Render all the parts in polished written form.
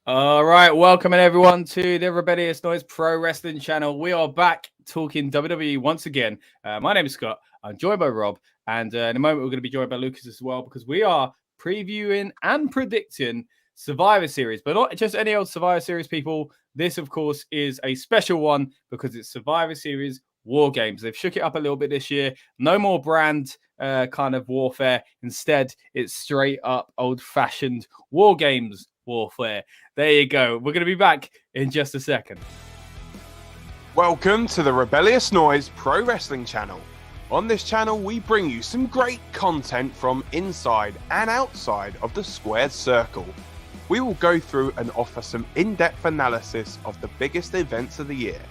All right, welcome everyone to the Rebellious Noise Pro Wrestling channel. We are back talking WWE once again. My name is Scott. I'm joined by Rob, and in a moment we're going to be joined by Lucas as well because we are previewing and predicting Survivor Series, but not just any old Survivor Series, people. This, of course, is a special one because it's Survivor Series WarGames. They've shook it up a little bit this year. No more brand kind of warfare. Instead, it's straight up old-fashioned WarGames warfare. There you go. We're going to be back in just a second. Welcome to the Rebellious Noise Pro Wrestling channel. On this channel, we bring you some great content from inside and outside of the squared circle. We will go through and offer some in-depth analysis of the biggest events of the year,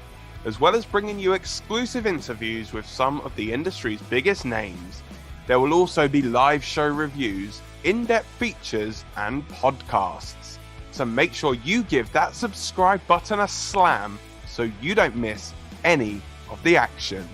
as well as bringing you exclusive interviews with some of the industry's biggest names. There will also be live show reviews, in-depth features, and podcasts. So make sure you give that subscribe button a slam so you don't miss any of the action.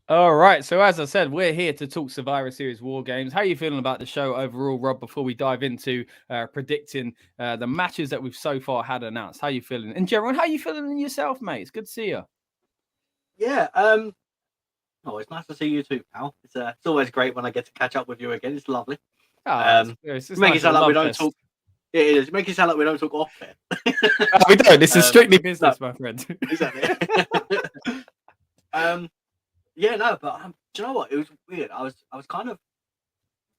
All right, so as I said, we're here to talk Survivor Series WarGames. How are you feeling about the show overall, Rob, before we dive into predicting the matches that we've so far had announced? How are you feeling? And Jerron, how are you feeling in yourself, mate? It's good to see you. Yeah, it's nice to see you too, pal. It's always great when I get to catch up with you again. It's lovely. It's make nice it sound like we don't fest. talk. It is. Make it sound like we don't talk off there. We don't. This is strictly business, my friend. Exactly. But do you know what? It was weird. I was kind of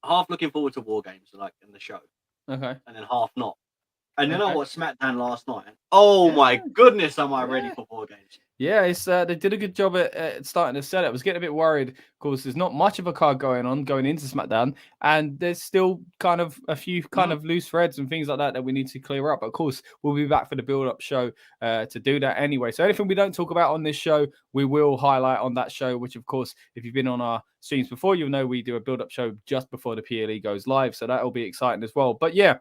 half looking forward to WarGames, like in the show, Okay. and then half not. And then I Okay. watched SmackDown last night. Oh Yeah. my goodness, am I ready Yeah. for WarGames? Yeah, it's they did a good job at starting to set it. I was getting a bit worried. Of course, there's not much of a card going into SmackDown, and there's still kind of a few kind of loose threads and things like that we need to clear up. But of course, we'll be back for the build-up show to do that anyway. So anything we don't talk about on this show, we will highlight on that show. Which, of course, if you've been on our streams before, you'll know we do a build-up show just before the PLE goes live. So that'll be exciting as well. But yeah.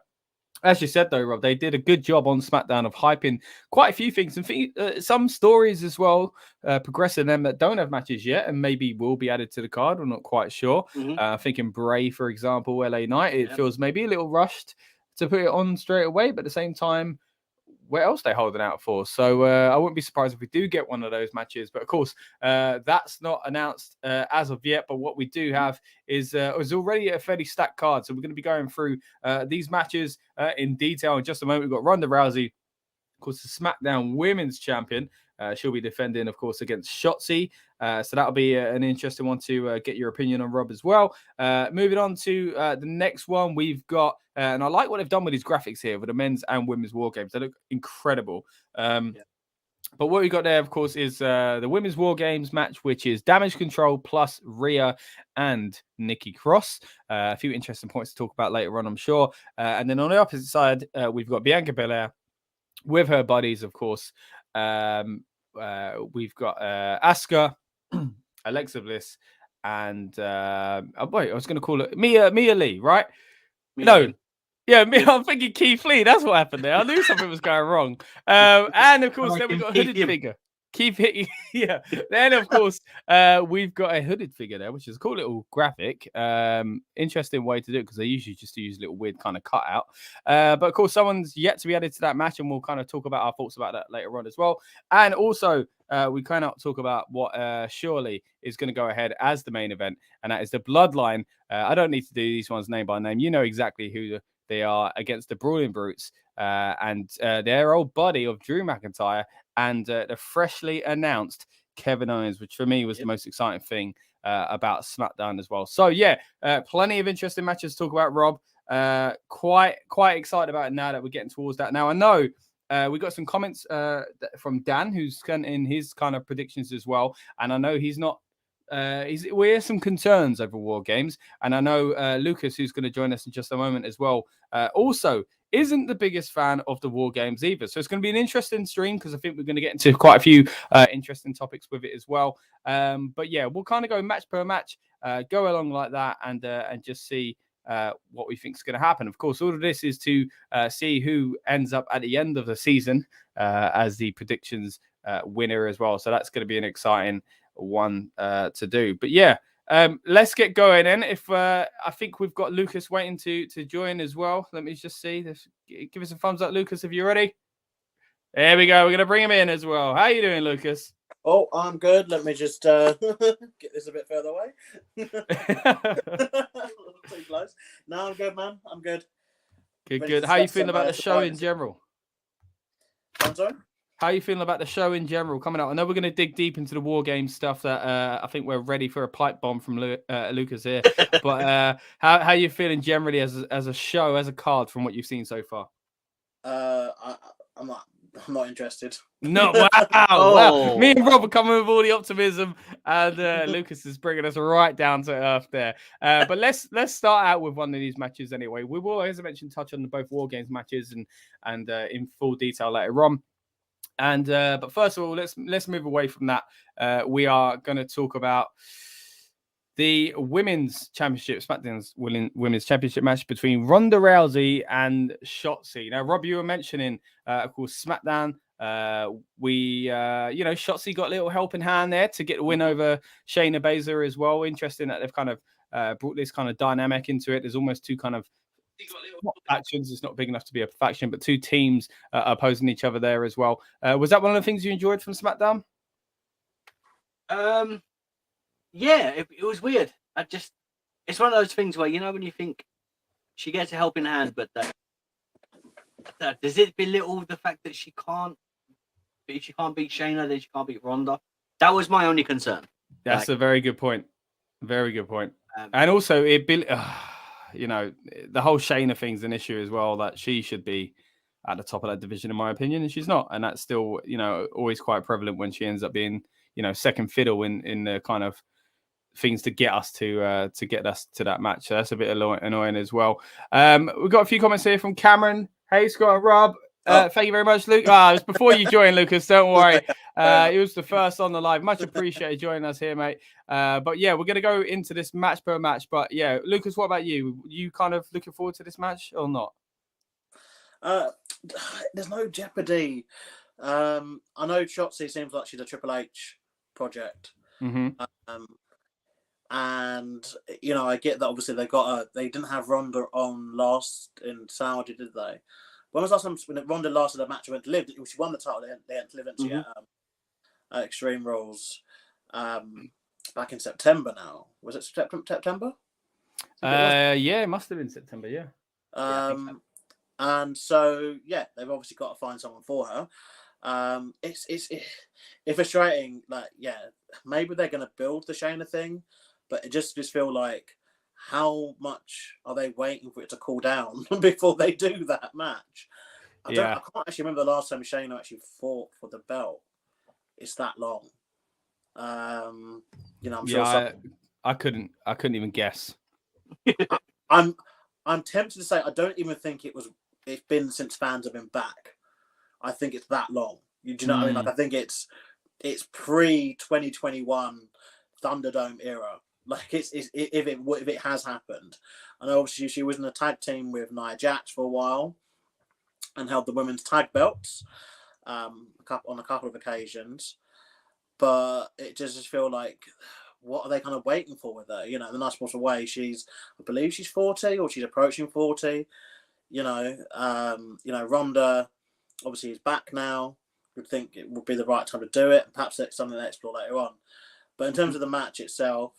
As you said, though, Rob, they did a good job on SmackDown of hyping quite a few things and some stories as well, progressing them that don't have matches yet and maybe will be added to the card. We're not quite sure. Thinking Bray, for example, LA Knight, it feels maybe a little rushed to put it on straight away, but at the same time, what else they holding out for? So I wouldn't be surprised if we do get one of those matches. But of course, that's not announced as of yet. But what we do have is already a fairly stacked card. So we're going to be going through these matches in detail in just a moment. We've got Ronda Rousey, of course, the SmackDown Women's Champion. She'll be defending, of course, against Shotzi. So that'll be an interesting one to get your opinion on, Rob, as well. Moving on to the next one, we've got, and I like what they've done with these graphics here with the men's and women's war games. They look incredible. But what we got there, of course, is the women's war games match, which is Damage Control plus Rhea and Nikki Cross. A few interesting points to talk about later on, I'm sure. And then on the opposite side, we've got Bianca Belair with her buddies, of course. We've got Asuka, Alexa Bliss, and I was going to call it Mia Lee, right? I'm thinking Keith Lee. That's what happened there. I knew something was going wrong. And of course, then we've got a hooded figure. Keep hitting, yeah. Then, of course, we've got a hooded figure there, which is a cool little graphic. Interesting way to do it because they usually just use a little weird kind of cutout. But of course, someone's yet to be added to that match, and we'll kind of talk about our thoughts about that later on as well. And also, we kind of talk about what surely is going to go ahead as the main event, and that is the Bloodline. I don't need to do these ones name by name. You know exactly who they are against the Brawling Brutes and their old buddy of Drew McIntyre and the freshly announced Kevin Owens, which for me was the most exciting thing about SmackDown as well. So, plenty of interesting matches to talk about, Rob. Quite excited about it now that we're getting towards that. Now, I know we got some comments from Dan, who's in his kind of predictions as well. And I know he's not we have some concerns over WarGames, and I know Lucas, who's going to join us in just a moment as well, also isn't the biggest fan of the WarGames either. So it's going to be an interesting stream because I think we're going to get into quite a few interesting topics with it as well. But yeah, we'll kind of go match per match, go along like that, and just see what we think is going to happen. Of course, all of this is to see who ends up at the end of the season as the predictions winner as well. So that's going to be an exciting one to do. But yeah, Let's get going then. If I think we've got Lucas waiting to join as well. Let me just see. Give us a thumbs up, Lucas, if you're ready. There we go. We're going to bring him in as well. How you doing, Lucas? Oh, I'm good. Let me just get this a bit further away. Too close. No, I'm good, man. I'm good. Good. How you feeling about the show in general? I'm sorry? How are you feeling about the show in general coming out? I know we're going to dig deep into the WarGames stuff that I think we're ready for a pipe bomb from Lucas here. But how are you feeling generally as a show, as a card from what you've seen so far? I'm not interested. No, wow. Me and Rob are coming with all the optimism, and Lucas is bringing us right down to earth there. But let's start out with one of these matches anyway. We will, as I mentioned, touch on both WarGames matches and in full detail later on. And but first of all, let's move away from that. We are going to talk about the women's championship, SmackDown's women's championship match between Ronda Rousey and Shotzi. Now, Rob, you were mentioning, of course, SmackDown. Shotzi got a little helping hand there to get the win over Shayna Baszler as well. Interesting that they've kind of brought this kind of dynamic into it. There's almost two kind of factions. It's not big enough to be a faction, but two teams opposing each other there as well. Was that one of the things you enjoyed from SmackDown? Yeah, it was weird. It's one of those things where, when you think she gets a helping hand, but that does it belittle the fact that she can't beat Shayna, then she can't beat Ronda? That was my only concern. That's a very good point. Very good point. And also, the whole Shayna thing's an issue as well, that she should be at the top of that division, in my opinion, and she's not. And that's still, always quite prevalent when she ends up being, second fiddle in the kind of things to get us to that match. So that's a bit annoying as well. We've got a few comments here from Cameron. Hey, Scott and Rob. Thank you very much, Luke. It was before you joined, Lucas. Don't worry. It was the first on the live. Much appreciated joining us here, mate. But yeah, we're going to go into this match per match. But yeah, Lucas, what about you? You kind of looking forward to this match or not? There's no jeopardy. I know Shotzi seems like she's a Triple H project. Mm-hmm. And I get that obviously they didn't have Ronda on last in Saudi, did they? When was last time when Ronda lasted a match went to Live? She won the title. They hadn't lived into at Extreme Rules back in September. Now was it September? Yeah, it must have been September. Yeah. And so they've obviously got to find someone for her. It's frustrating. Like maybe they're going to build the Shayna thing, but it just feel like, how much are they waiting for it to cool down before they do that match? I can't actually remember the last time Shayna actually fought for the belt. It's that long. I'm sure. I couldn't even guess. I'm tempted to say I don't even think it's been since fans have been back. I think it's that long. Do you know what I mean? Like I think it's pre-2021 Thunderdome era. Like if it has happened. I know obviously she was in a tag team with Nia Jax for a while and held the women's tag belts on a couple of occasions. But it just feel like, what are they kind of waiting for with her? The nice possible way. I believe she's 40 or she's approaching 40. Ronda obviously is back now. Would think it would be the right time to do it. Perhaps that's something they explore later on. But in terms of the match itself,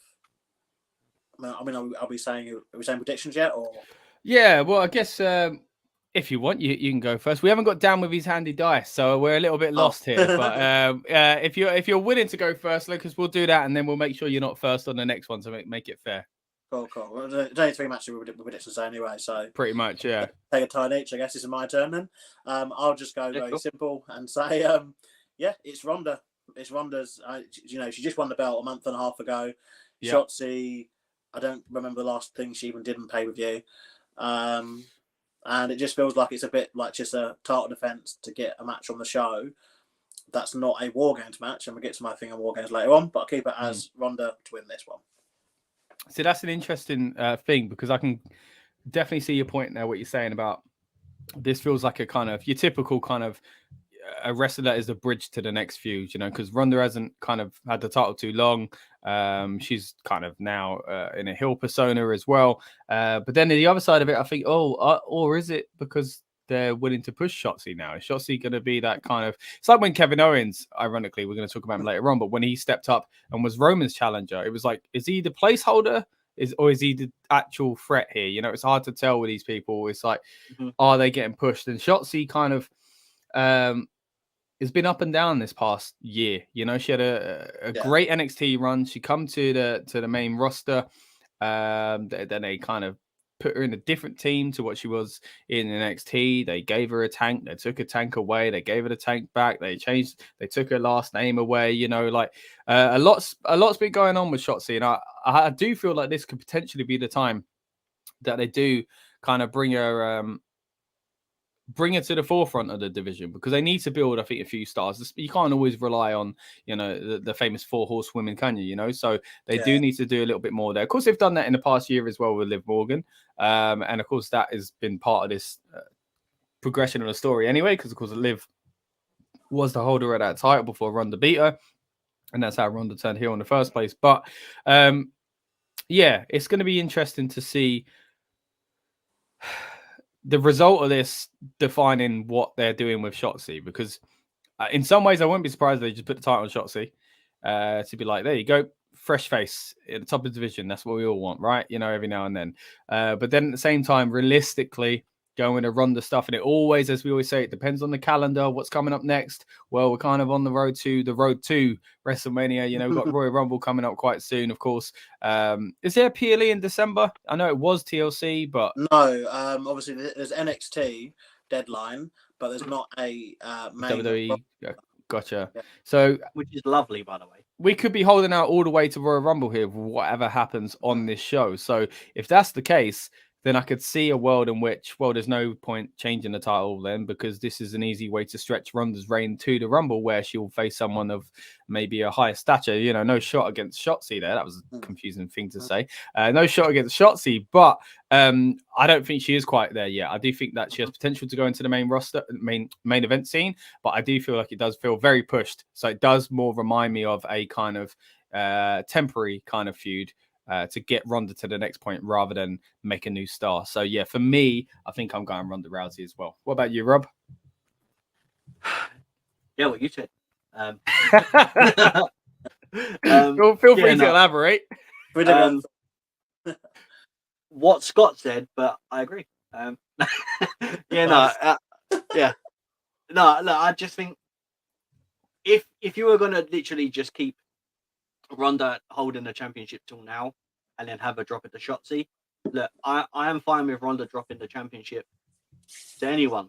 are we saying predictions yet? Or yeah, well, I guess if you want, you can go first. We haven't got Dan with his handy dice, so we're a little bit lost here. But if you're willing to go first, Lucas, we'll do that, and then we'll make sure you're not first on the next one to make it fair. Cool. Well, there's only 3 matches with predictions anyway, so pretty much, yeah. Take a turn each. I guess this is my turn then. I'll just go very simple and say, it's Ronda. It's Ronda's. She just won the belt a month and a half ago. Yep. Shotzi, I don't remember the last thing she even did in pay-per-view. And it just feels like it's a bit like just a title defense to get a match on the show. That's not a WarGames match, and we'll get to my thing on WarGames later on, but I'll keep it as Ronda to win this one. See, that's an interesting thing, because I can definitely see your point there, what you're saying about this feels like a kind of your typical kind of a wrestler that is a bridge to the next feud, because Ronda hasn't kind of had the title too long. She's kind of now in a heel persona as well. But then the other side of it, I think, or is it because they're willing to push Shotzi now? Is Shotzi going to be that kind of... It's like when Kevin Owens, ironically, we're going to talk about him later on, but when he stepped up and was Roman's challenger, it was like, is he the placeholder? Or is he the actual threat here? It's hard to tell with these people. It's like, are they getting pushed? And Shotzi kind of has been up and down this past year. She had a great NXT run. She come to the main roster. Then they kind of put her in a different team to what she was in NXT. They gave her a tank. They took a tank away. They gave her the tank back. They took her last name away. A lot's been going on with Shotzi, and I do feel like this could potentially be the time that they do kind of bring her to the forefront of the division, because they need to build, I think, a few stars. You can't always rely on, the famous 4 horsewomen, can you? So they do need to do a little bit more there. Of course, they've done that in the past year as well with Liv Morgan. And of course, that has been part of this progression of the story anyway, because of course, Liv was the holder of that title before Ronda beat her. And that's how Ronda turned heel in the first place. But it's going to be interesting to see the result of this defining what they're doing with Shotzi, because in some ways I wouldn't be surprised if they just put the title on Shotzi to be like, there you go, fresh face at the top of the division. That's what we all want, right? Every now and then. But then at the same time, realistically, going to Ronda stuff, and it always, as we always say, it depends on the calendar, what's coming up next. Well, we're kind of on the road to WrestleMania. We've got Royal Rumble coming up quite soon, of course. Is there a PLE in December? I know it was TLC, but no. Obviously, there's NXT deadline, but there's not a main WWE. Gotcha. Yeah. So, which is lovely, by the way. We could be holding out all the way to Royal Rumble here, whatever happens on this show. So, if that's the case, then I could see a world in which, there's no point changing the title then, because this is an easy way to stretch Ronda's reign to the Rumble, where she'll face someone of maybe a higher stature. No shot against Shotzi there. That was a confusing thing to say. No shot against Shotzi, but I don't think she is quite there yet. I do think that she has potential to go into the main roster, main event scene, but I do feel like it does feel very pushed. So it does more remind me of a kind of temporary kind of feud. To get Ronda to the next point rather than make a new star. So, for me, I think I'm going Ronda Rousey as well. What about you, Rob? Yeah, what you said. Feel free to elaborate. What Scott said, but I agree. No, I just think if you were going to literally just keep Ronda holding the championship till now and then have her drop it to Shotzi, look, I am fine with Ronda dropping the championship to anyone.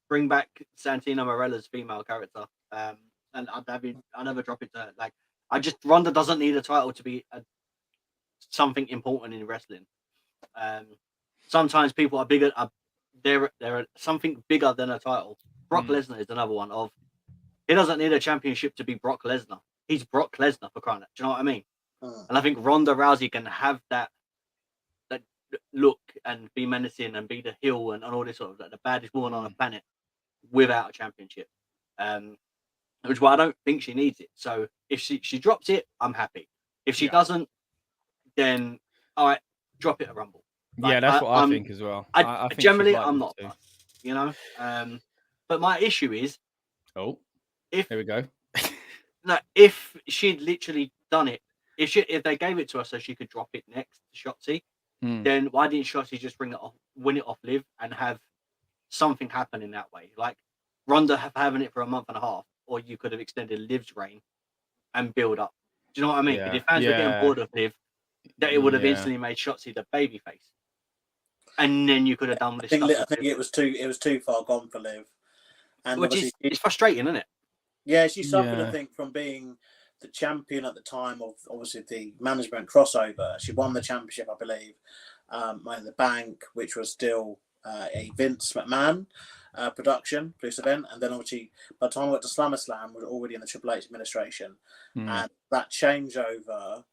Bring back Santina Morella's female character, and I never drop it to her. Like, Ronda doesn't need a title to be something important in wrestling. Sometimes people are bigger. They're something bigger than a title. Brock Lesnar is another one of. He doesn't need a championship to be Brock Lesnar. He's Brock Lesnar, for crying out. Do you know what I mean? And I think Ronda Rousey can have that look and be menacing and be the heel and all this sort of the baddest woman on the planet without a championship. Which is why I don't think she needs it. So if she drops it, I'm happy. If she doesn't, then all right, drop it at Rumble. Like, that's what I think as well. I think generally I'm not, but my issue is, here we go. No, if she'd literally done it, if they gave it to her so she could drop it next to Shotzi, then why didn't Shotzi just win it off Liv and have something happen in that way? Like Ronda having it for a month and a half, or you could have extended Liv's reign and build up. Do you know what I mean? If fans were getting bored of Liv, that it would have instantly made Shotzi the babyface, and then you could have done this. I think it was too far gone for Liv, and it's frustrating, isn't it? Yeah, she suffered, I think, from being the champion at the time of obviously the management crossover. She won the championship, I believe, Money in the Bank, which was still a Vince McMahon production, produce event, and then obviously by the time I went to SlammerSlam, we were already in the Triple H administration, and that changeover,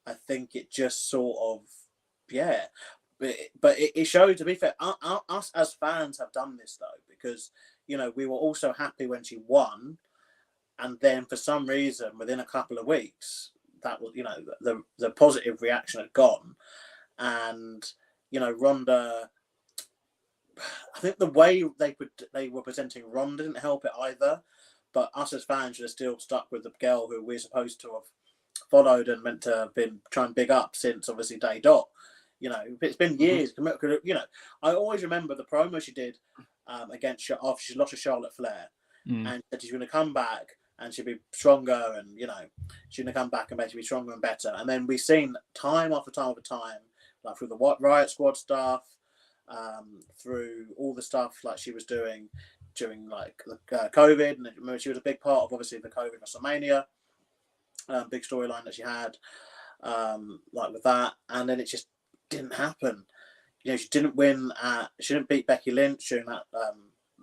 I think it just sort of, but it showed. To be fair, us as fans have done this though, because we were also happy when she won, and then for some reason within a couple of weeks that was the positive reaction had gone, and Ronda. I think the way they were presenting Ronda didn't help it either, but us as fans should have still stuck with the girl who we're supposed to have followed and meant to have been trying to big up since obviously day dot. It's been years. I always remember the promo she did against after she lost to Charlotte Flair, and said she's going to come back and she'll be stronger, and she's going to come back and basically be stronger and better. And then we've seen time after time after time, like through the Riot Squad stuff, through all the stuff like she was doing during like COVID, and she was a big part of obviously the COVID WrestleMania, big storyline that she had, like with that, and then it just didn't happen. She didn't win. She didn't beat Becky Lynch during that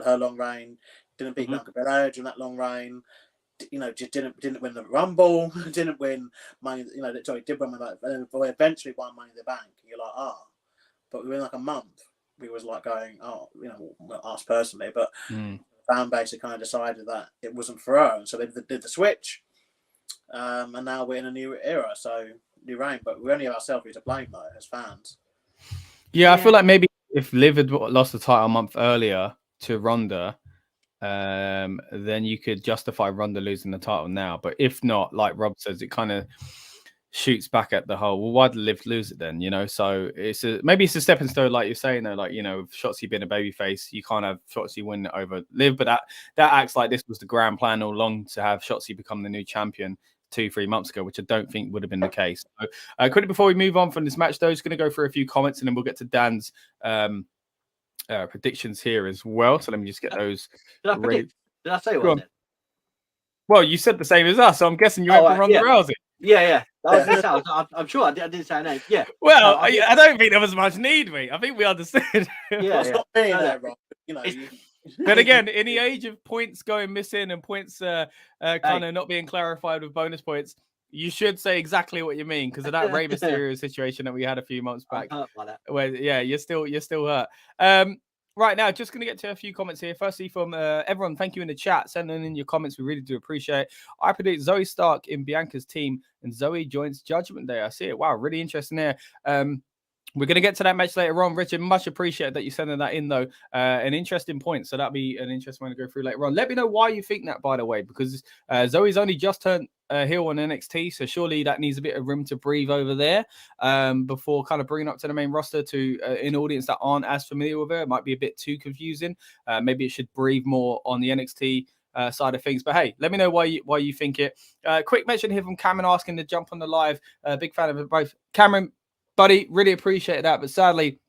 her long reign. Didn't beat Bianca Belair during that long reign. Just didn't win the Rumble. Didn't win Money. Sorry, did win that, and then eventually won Money in the Bank. And you're like, but within like a month, we was like going, well, us personally, but the fan base had kind of decided that it wasn't for her, and so they did the switch. And now we're in a new era, so new reign, but we only have ourselves to blame though as fans. Yeah, I feel like maybe if Liv had lost the title a month earlier to Ronda, then you could justify Ronda losing the title now. But if not, like Rob says, it kind of shoots back at the whole, well, why did Liv lose it then? So maybe it's a stepping stone, like you're saying though, like with Shotzi being a babyface, you can't have Shotzi win over Liv, but that acts like this was the grand plan all along, to have Shotzi become the new champion 2-3 months ago, which I don't think would have been the case. So, quickly before we move on from this match, though, just going to go through a few comments and then we'll get to Dan's predictions here as well. So let me just get those. Did I say one? Well, you said the same as us, so I'm guessing you went for Ronda Rousey. Yeah. I'm sure I didn't say her name. Yeah. Well, no, I don't think there was much need, mate. I think we understood. Stop being there, Rob. But again, in the age of points going missing and points kind of not being clarified with bonus points, you should say exactly what you mean, because of that Rey Mysterio situation that we had a few months back. I'm hurt by that. Where you're still hurt. Right now, just going to get to a few comments here. Firstly, from everyone, thank you in the chat. Sending in your comments. We really do appreciate it. I predict Zoe Stark in Bianca's team, and Zoe joins Judgment Day. I see it. Wow, really interesting there. We're going to get to that match later on. Richard, much appreciated that you're sending that in, though. An interesting point. So that'll be an interesting one to go through later on. Let me know why you think that, by the way, because Zoe's only just turned heel on NXT. So surely that needs a bit of room to breathe over there before kind of bringing up to the main roster to an audience that aren't as familiar with her. It might be a bit too confusing. Maybe it should breathe more on the NXT side of things. But hey, let me know why you think it. Quick mention here from Cameron asking to jump on the live. Big fan of it both. Cameron, buddy, really appreciate that. But sadly,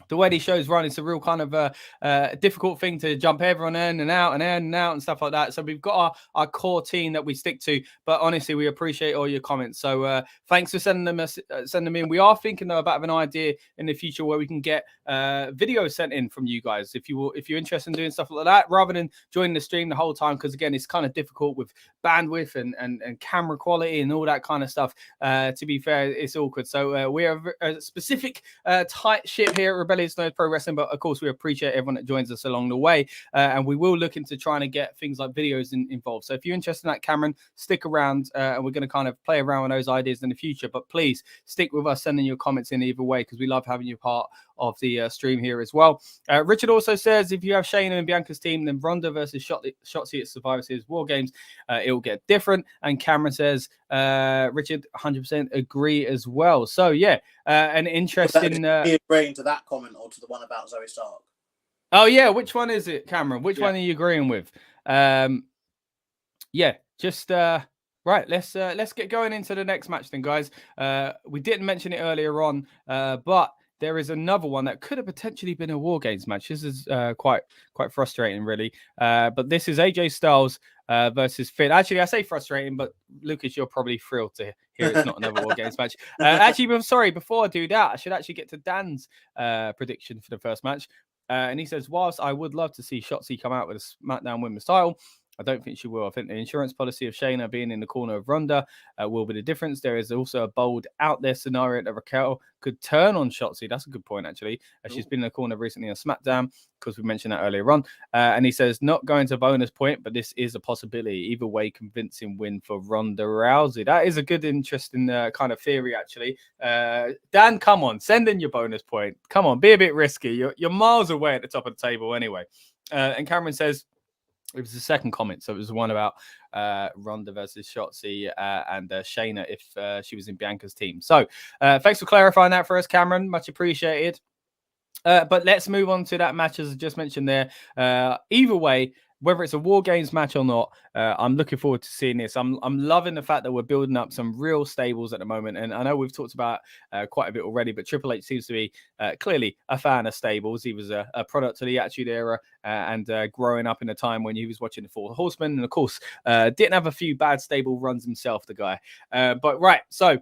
the way these shows run, it's a real kind of difficult thing to jump everyone in and out and stuff like that. So we've got our core team that we stick to. But honestly, we appreciate all your comments. So thanks for sending them in. We are thinking though about an idea in the future where we can get videos sent in from you guys if you're interested in doing stuff like that, rather than joining the stream the whole time. Because again, it's kind of difficult with bandwidth and camera quality and all that kind of stuff. To be fair, it's awkward. So we are a specific tight ship here at Rebellious Noise Pro Wrestling, but of course we appreciate everyone that joins us along the way, and we will look into trying to get things like videos involved. So if you're interested in that, Cameron, stick around, and we're going to kind of play around with those ideas in the future. But please stick with us, sending your comments in either way, because we love having you part of the stream here as well. Richard also says, if you have Shayna and Bianca's team, then Ronda versus Shotzi at Survivor Series WarGames, it will get different. And Cameron says, Richard, 100% agree as well. So yeah, an interesting. Agreeing to that comment or to the one about Zoe Stark? Oh yeah, which one is it, Cameron? Which one are you agreeing with? Yeah, just right. Let's get going into the next match then, guys. We didn't mention it earlier on, but there is another one that could have potentially been a WarGames match. This is quite frustrating, really. But this is AJ Styles versus Finn. Actually, I say frustrating, but Lucas, you're probably thrilled to hear it's not another WarGames match. Actually, I'm sorry. Before I do that, I should actually get to Dan's prediction for the first match. And he says, whilst I would love to see Shotzi come out with a SmackDown Women's title, I don't think she will. I think the insurance policy of Shayna being in the corner of Ronda will be the difference. There is also a bold out there scenario that Raquel could turn on Shotzi. That's a good point, actually. She's been in the corner recently on SmackDown, because we mentioned that earlier on. And he says, not going to bonus point, but this is a possibility. Either way, convincing win for Ronda Rousey. That is a good, interesting kind of theory, actually. Dan, come on, send in your bonus point. Come on, be a bit risky. You're miles away at the top of the table anyway. And Cameron says, it was the second comment, so it was the one about Ronda versus Shotzi and Shayna if she was in Bianca's team. So thanks for clarifying that for us, Cameron. Much appreciated. But let's move on to that match, as I just mentioned there. Either way, whether it's a WarGames match or not, I'm looking forward to seeing this. I'm loving the fact that we're building up some real stables at the moment. And I know we've talked about quite a bit already, but Triple H seems to be clearly a fan of stables. He was a product of the Attitude Era and growing up in a time when he was watching the Four Horsemen. And of course, didn't have a few bad stable runs himself, the guy. But right, so...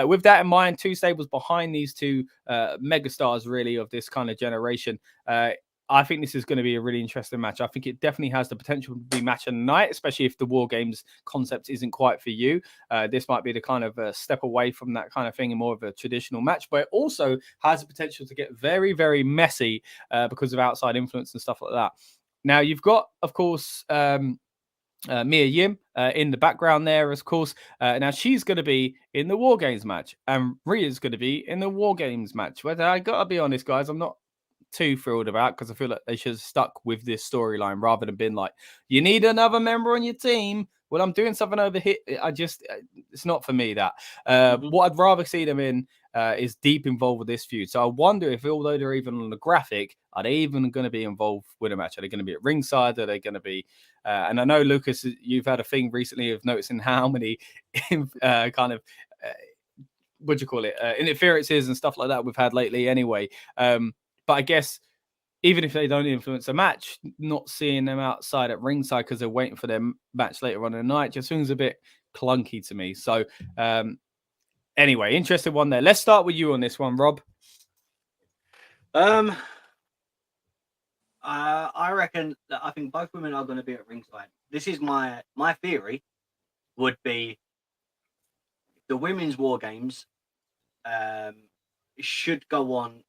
with that in mind, two stables behind these two megastars, really, of this kind of generation. I think this is going to be a really interesting match. I think it definitely has the potential to be match of the night, especially if the WarGames concept isn't quite for you. This might be the kind of step away from that kind of thing and more of a traditional match, but it also has the potential to get very, very messy because of outside influence and stuff like that. Now, you've got, of course... Mia Yim in the background there, of course. Now she's going to be in the WarGames match, and Rhea's going to be in the WarGames match. But I got to be honest, guys, I'm not too thrilled about, because I feel like they should have stuck with this storyline rather than been like, you need another member on your team. Well, I'm doing something over here. It's not for me, that. What I'd rather see them in is deep involved with this feud. So I wonder if, although they're even on the graphic, are they even going to be involved with a match? Are they going to be at ringside? Are they going to be... and I know, Lucas, you've had a thing recently of noticing how many kind of... what do you call it? Interferences and stuff like that we've had lately anyway. But I guess... even if they don't influence a match, not seeing them outside at ringside because they're waiting for their match later on in the night just seems a bit clunky to me. So, anyway, interesting one there. Let's start with you on this one, Rob. I reckon that I think both women are going to be at ringside. This is my theory. Would be the women's WarGames should go on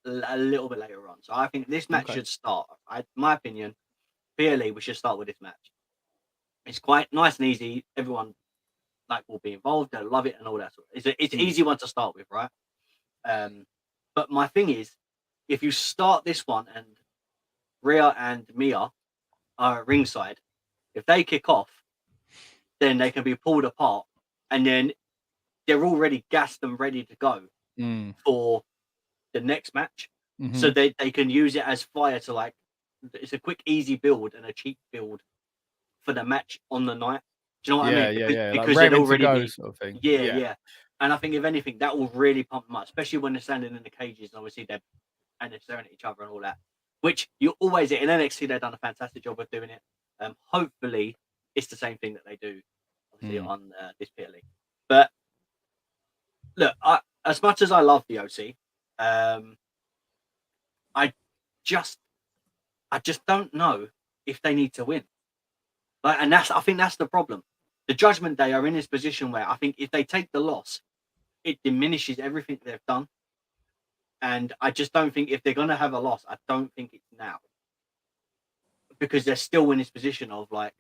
a little bit later on. So I think this match should start. My opinion, clearly we should start with this match. It's quite nice and easy. Everyone will be involved. They'll love it and all that sort of. It's an easy one to start with, right? But my thing is, if you start this one and Rhea and Mia are at ringside, if they kick off, then they can be pulled apart, and then they're already gassed and ready to go for the next match. So they can use it as fire to it's a quick, easy build and a cheap build for the match on the night. Do you know what I mean? Because they'd already sort of thing. Yeah. And I think if anything, that will really pump them up, especially when they're standing in the cages and obviously they're staring at each other and all that. Which you always in NXT, they've done a fantastic job of doing it. Hopefully, it's the same thing that they do obviously on this Peer League. But look, as much as I love the OC, I just don't know if they need to win. And I think that's the problem. The Judgment Day are in this position where I think if they take the loss, it diminishes everything they've done. And I just don't think if they're going to have a loss, I don't think it's now. Because they're still in this position of where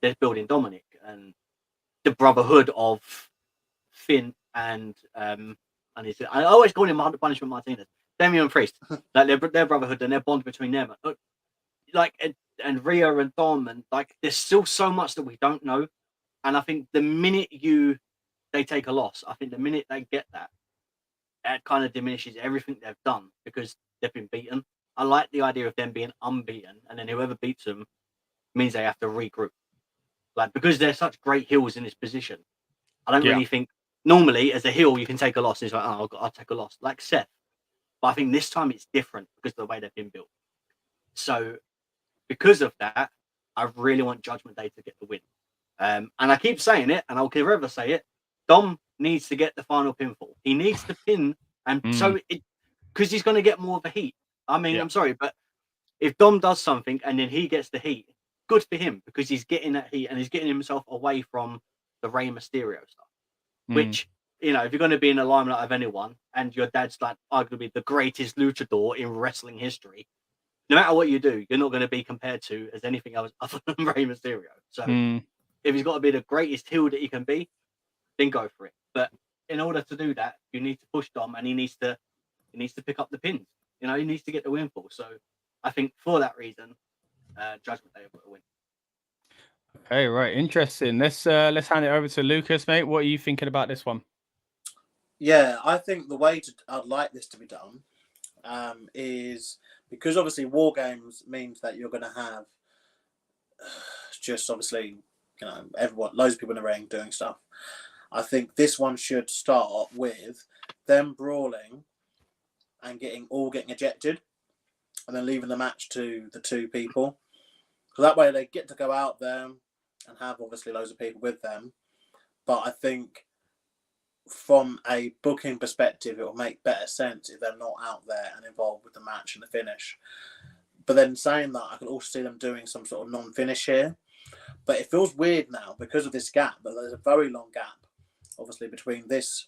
they're building Dominic and the brotherhood of Finn and I always call him Punishment Martinez, Damian Priest, their brotherhood and their bond between them, and Rhea and Dom, and there's still so much that we don't know. And I think the minute they take a loss, I think the minute they get that, it kind of diminishes everything they've done because they've been beaten. I like the idea of them being unbeaten, and then whoever beats them means they have to regroup. Because they're such great heels in this position, I don't really think normally as a heel you can take a loss. And it's I'll take a loss, like Seth. But I think this time it's different because of the way they've been built. So because of that, I really want Judgment Day to get the win. And I keep saying it, and I'll forever say it. Dom needs to get the final pinfall. He needs to pin, and because he's going to get more of a heat. I mean, I'm sorry, but if Dom does something and then he gets the heat, good for him because he's getting that heat and he's getting himself away from the Rey Mysterio stuff. Which, you know, if you're going to be in the limelight of anyone and your dad's like arguably the greatest luchador in wrestling history, no matter what you do, you're not going to be compared to as anything else other than Rey Mysterio. So if he's got to be the greatest heel that he can be, then go for it. But in order to do that, you need to push Dom, and he needs to pick up the pins. You know, he needs to get the win for. So I think for that reason, Judgment Day will win. Okay, right, interesting. Let's hand it over to Lucas, mate. What are you thinking about this one? Yeah, I think the way I'd like this to be done is because obviously WarGames means that you're going to have just obviously, you know, loads of people in the ring doing stuff. I think this one should start with them brawling and getting ejected and then leaving the match to the two people. So that way they get to go out there and have obviously loads of people with them. But I think from a booking perspective, it will make better sense if they're not out there and involved with the match and the finish. But then saying that, I can also see them doing some sort of non-finish here. But it feels weird now because of this gap. But there's a very long gap, obviously, between this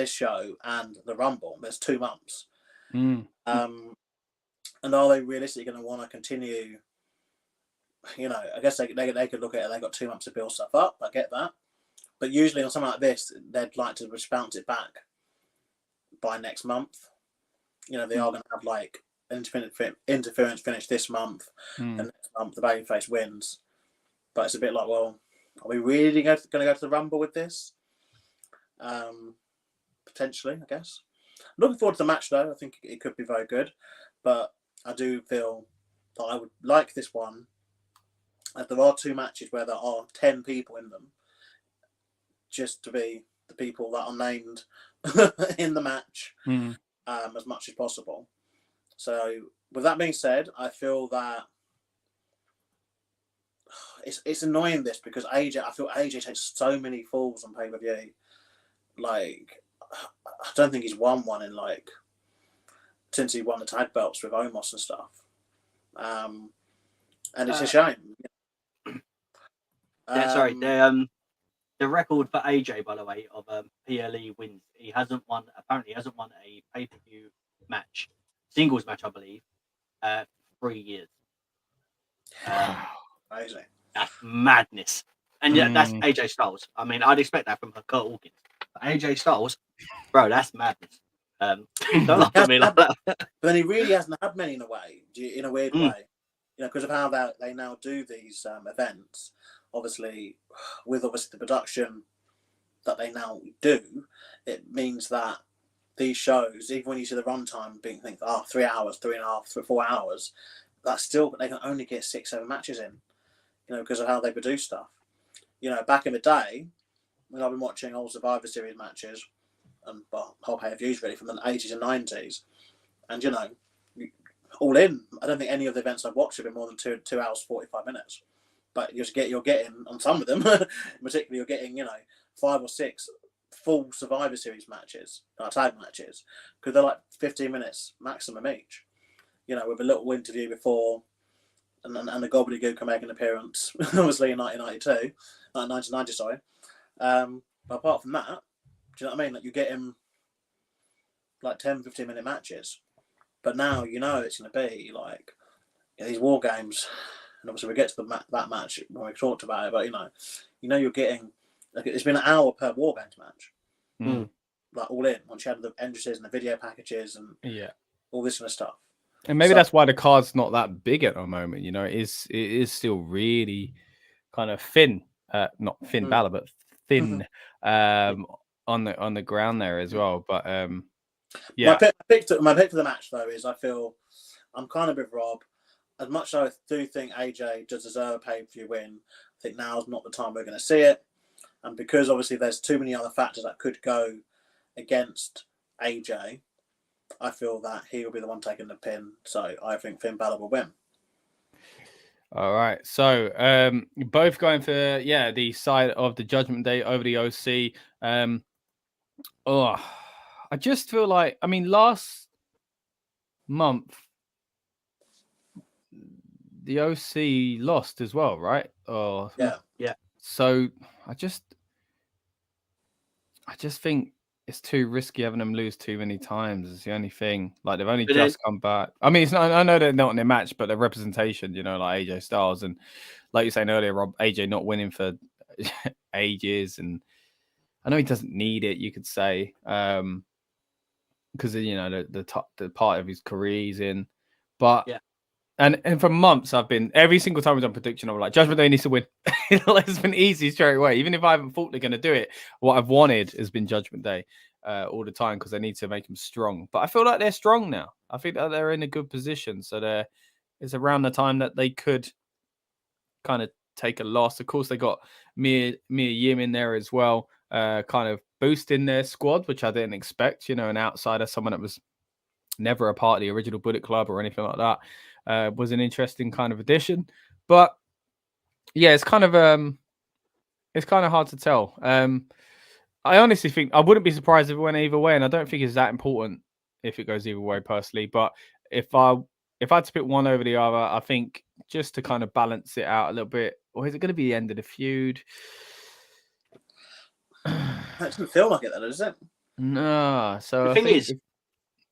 show and the Rumble. There's 2 months. And are they realistically going to want to continue? You know, I guess they could look at it. They got 2 months to build stuff up. I get that. But usually on something like this, they'd like to just bounce it back by next month. You know, they are going to have like interference finish this month, and next month the babyface wins. But it's a bit like, well, are we really going to go to the Rumble with this? Potentially, I guess. Looking forward to the match though. I think it could be very good. But I do feel that I would like this one. If there are 2 matches where there are 10 people in them, just to be the people that are named in the match as much as possible. So with that being said, I feel that it's annoying this because I feel AJ takes so many falls on pay-per-view. Like, I don't think he's won one in like since he won the tag belts with Omos and stuff. And it's a shame. Sorry, the record for AJ, by the way, of PLE wins. He hasn't won a pay-per-view match, singles match, I believe, 3 years. Amazing. That's madness. And yeah, that's AJ Styles. I mean, I'd expect that from Kurt Hawkins. But AJ Styles, bro, that's madness. Don't look at me like that. But then he really hasn't had many in a weird way. You know, because of how they now do these events. Obviously, with the production that they now do, it means that these shows, even when you see the runtime being 3 hours, 3.5, 4 hours, that's still, they can only get 6-7 matches in, you know, because of how they produce stuff. You know, back in the day, when I've been watching old Survivor Series matches and whole pay-per-views really from the 80s and 90s, and you know, all in, I don't think any of the events I've watched have been more than 2 hours 45 minutes. But you're getting on some of them, particularly you're getting, you know, 5 or 6 full Survivor Series matches, tag matches, because they're like 15 minutes maximum each. You know, with a little interview before, and the gobbledygook can make an appearance, obviously in 1990, sorry. But apart from that, do you know what I mean? Like you're getting like 10, 15-minute matches. But now you know it's going to be like these WarGames. And obviously, we get to that match when we talked about it. But you know, you're getting like it's been an hour per WarGames match, like all in. Once you had the entrances and the video packages and all this kind of stuff. And maybe that's why the card's not that big at the moment. You know, it is still really kind of thin, not Finn Balor, but thin on the ground there as well. But yeah, my pick for the match though is I feel I'm kind of with Rob. As much as I do think AJ does deserve a pay-per-view win, I think now's not the time we're going to see it. And because obviously there's too many other factors that could go against AJ, I feel that he will be the one taking the pin. So I think Finn Balor will win. All right. So both going for the side of the Judgment Day over the OC. I just feel like, I mean, last month the OC lost as well, right? Or Yeah. So I just think it's too risky having them lose too many times. It's the only thing. Like they've only just come back. I mean, it's not, I know they're not in their match, but their representation, like AJ Styles and like you were saying earlier, Rob, AJ not winning for ages, and I know he doesn't need it. You could say because the part of his career he's in, but yeah. And for months, I've been every single time we've done prediction, I'm like, Judgment Day needs to win. It's been easy straight away. Even if I haven't thought they're going to do it, what I've wanted has been Judgment Day all the time because they need to make them strong. But I feel like they're strong now. I think that they're in a good position. So it's around the time that they could kind of take a loss. Of course, they got Mia Yim in there as well, kind of boosting their squad, which I didn't expect. An outsider, someone that was never a part of the original Bullet Club or anything like that. Was an interesting kind of addition, but yeah, it's kind of hard to tell. I honestly think I wouldn't be surprised if it went either way, and I don't think it's that important if it goes either way personally. But if I had to pick one over the other, I think just to kind of balance it out a little bit, or is it going to be the end of the feud? It doesn't feel like it, though, does it? No. So the thing is,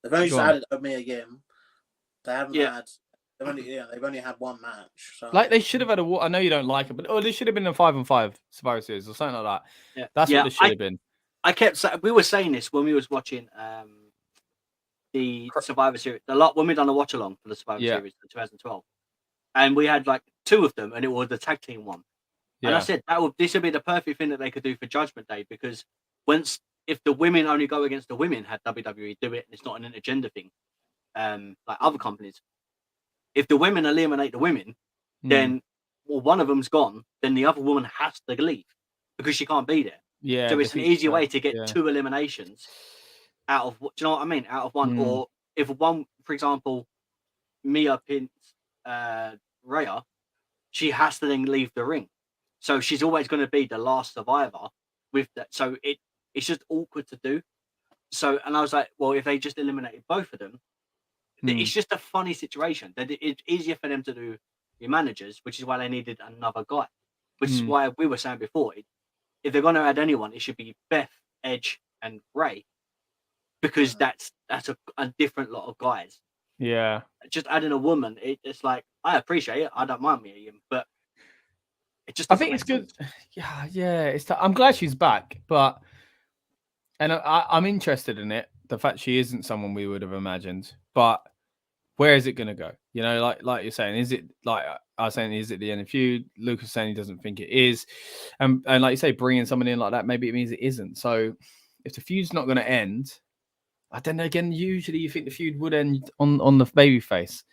they've only just added me again. They haven't had. They've only had one match. So. Like they should have had I know you don't like it, but they should have been a 5-on-5 Survivor Series or something like that. Yeah, that's what it should have been. We were saying this when we was watching the Survivor Series a lot when we done a watch along for the Survivor Series in 2012, and we had like two of them, and it was the tag team one. Yeah. And I said this would be the perfect thing that they could do for Judgment Day because if the women only go against the women, had WWE do it, and it's not an intergender thing, like other companies. If the women eliminate the women, then one of them's gone. Then the other woman has to leave because she can't be there. Yeah. So it's an easier way to get two eliminations out of. Do you know what I mean? Out of one, or if one, for example, Mia pins Rhea, she has to then leave the ring. So she's always going to be the last survivor with that. So it's just awkward to do. So and I was like, well, if they just eliminated both of them. It's just a funny situation. That it's easier for them to do your managers, which is why they needed another guy. Which is why we were saying before, if they're going to add anyone, it should be Beth, Edge, and Ray, because that's a different lot of guys. Yeah. Just adding a woman, it's like I appreciate it. I don't mind me, but it just. I think it's good. Yeah. I'm glad she's back, but I'm interested in it. The fact she isn't someone we would have imagined, but where is it going to go? Like you're saying, is it like I was saying, is it the end of feud? Lucas saying he doesn't think it is, and like you say, bringing someone in like that, maybe it means it isn't. So if the feud's not going to end, I don't know. Again, usually you think the feud would end on the babyface.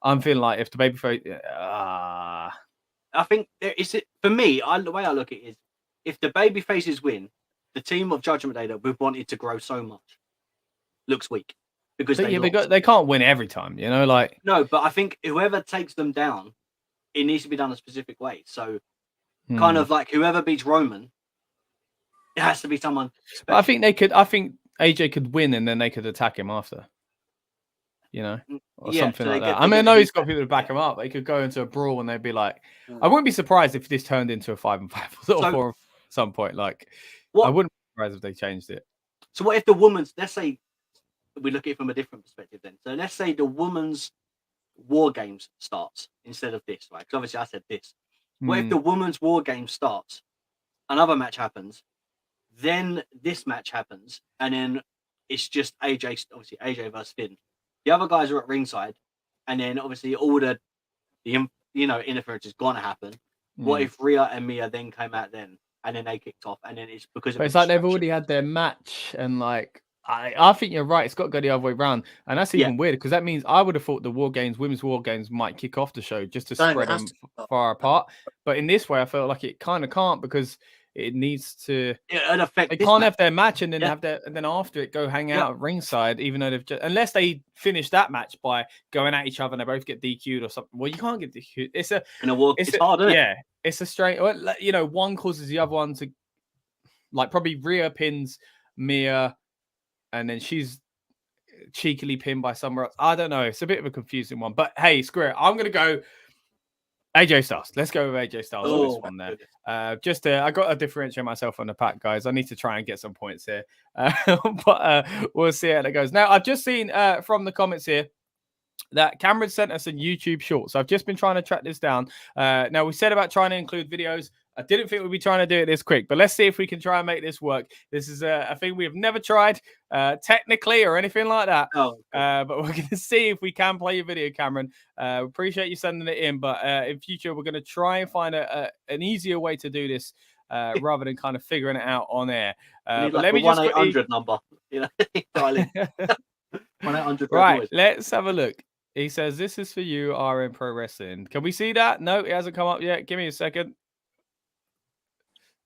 I'm feeling like if the babyface, I think for me. The way I look at it is, if the babyfaces win, the team of Judgment Day that we've wanted to grow so much looks weak because they can't win every time, like no. But I think whoever takes them down, it needs to be done a specific way. So, kind of like whoever beats Roman, it has to be someone. I think AJ could win and then they could attack him after, or something like that. I mean, I know he's got people to back him up. They could go into a brawl and they'd be like, I wouldn't be surprised if this turned into a 5-on-5 or 4 at some point. Like, I wouldn't be surprised if they changed it. So what if the woman's, let's say, we look at it from a different perspective then. So let's say the woman's WarGames starts instead of this, right? Because obviously I said this. What if the woman's WarGames starts, another match happens, then this match happens, and then it's just AJ versus Finn. The other guys are at ringside, and then obviously all the interference is gonna happen. What if Rhea and Mia then came out then, and then they kicked off, and then it's because it's like they've already had their match, and like I think you're right. It's got to go the other way around, and that's even weird because that means I would have thought the women's WarGames might kick off the show just to spread them far apart. But in this way, I felt like it kind of can't because it needs to. They can't have their match and then and then after it go hang out at ringside, even though they've unless they finish that match by going at each other and they both get DQ'd or something. Well, you can't get DQ'd. It's hard, isn't it? Yeah, it's a straight. One causes the other one to, like, probably Rhea pins Mia. And then she's cheekily pinned by somewhere else. I don't know. It's a bit of a confusing one. But hey, screw it. I'm going to go AJ Styles. Let's go with AJ Styles on this Oh, one there. goodness. I got to differentiate myself on the pack, guys. I need to try and get some points here. But we'll see how it goes. Now, I've just seen from the comments here that Cameron sent us a YouTube short. So I've just been trying to track this down. Now, we said about trying to include videos. I didn't think we'd be trying to do it this quick, but let's see if we can try and make this work. This is a thing we have never tried technically or anything like that. But we're going to see if we can play your video, Cameron. Appreciate you sending it in, but in future, we're going to try and find an easier way to do this rather than kind of figuring it out on air. But let me just 1-800 number. You know, 1-800. Right, let's have a look. He says, this is for you, RN Pro Wrestling. Can we see that? No, it hasn't come up yet. Give me a second.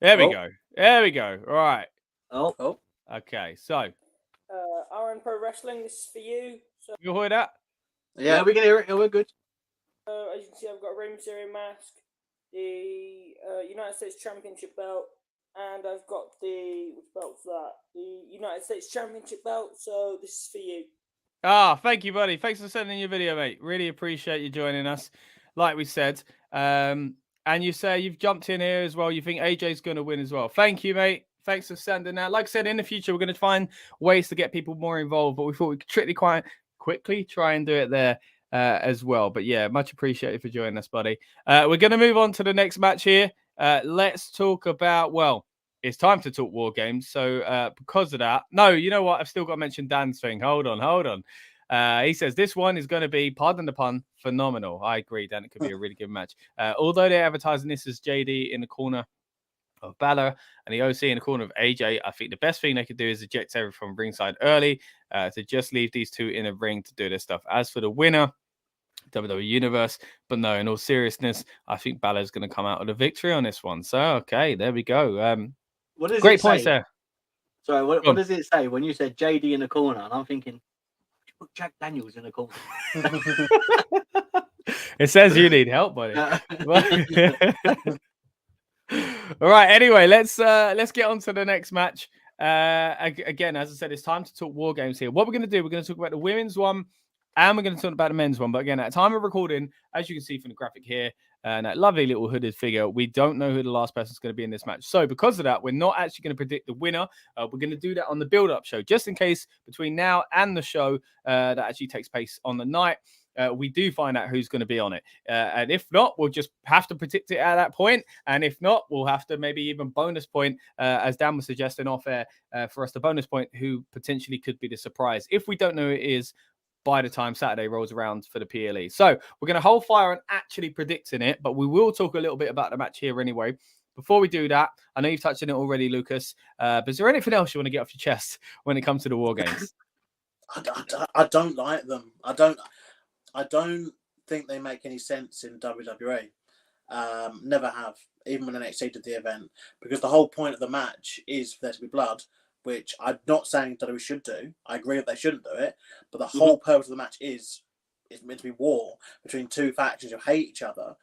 There we go. There we go. All right. Oh. Okay, so. RN Pro Wrestling, this is for you. So, you heard that? Yeah, we can hear it. We're good. as you can see, I've got a Rey Mysterio mask, the United States Championship belt, and I've got the, which belt's that? The United States Championship belt, so this is for you. Thank you, buddy. Thanks for sending your video, mate. Really appreciate you joining us. Like we said, and you say you've jumped in here as well. You think AJ's going to win as well. Thank you, mate. Thanks for sending that. Like I said, in the future, we're going to find ways to get people more involved, but we thought we could quite quickly try and do it there as well. But yeah, much appreciated for joining us, buddy. We're going to move on to the next match here. Let's talk about, well, it's time to talk WarGames. So because of that, no, you know what? I've still got to mention Dan's thing. Hold on. He says this one is going to be, pardon the pun, phenomenal. I agree, Dan. It could be a really good match. Although they're advertising this as JD in the corner of Belair and the OC in the corner of AJ, I think the best thing they could do is eject everyone from ringside early to just leave these two in a ring to do their stuff. As for the winner, WWE Universe, but no, in all seriousness, I think Belair's going to come out with a victory on this one. So, okay, there we go. What does great it points say? there. Sorry, what does it say when you said JD in the corner? And I'm thinking, put Jack Daniels in the corner. It says you need help, buddy. All right. Anyway, let's get on to the next match. Again, as I said, it's time to talk WarGames here. What we're going to do, we're going to talk about the women's one, and we're going to talk about the men's one. But again, at time of recording, as you can see from the graphic here, and that lovely little hooded figure, we don't know who the last person is going to be in this match. So because of that, we're not actually going to predict the winner. We're going to do that on the build-up show, just in case between now and the show that actually takes place on the night, we do find out who's going to be on it. And if not, we'll just have to predict it at that point. And if not, we'll have to maybe even bonus point, as Dan was suggesting off air, for us to bonus point who potentially could be the surprise. If we don't know who it is by the time Saturday rolls around for the PLE. So we're going to hold fire on actually predicting it, but we will talk a little bit about the match here anyway. Before we do that, I know you've touched on it already, Lucas, but is there anything else you want to get off your chest when it comes to the WarGames? I don't like them. I don't think they make any sense in WWE. Never have, even when NXT did the event, because the whole point of the match is for there to be blood, which I'm not saying WWE should do. I agree that they shouldn't do it, but the whole purpose of the match is meant to be war between two factions who hate each other,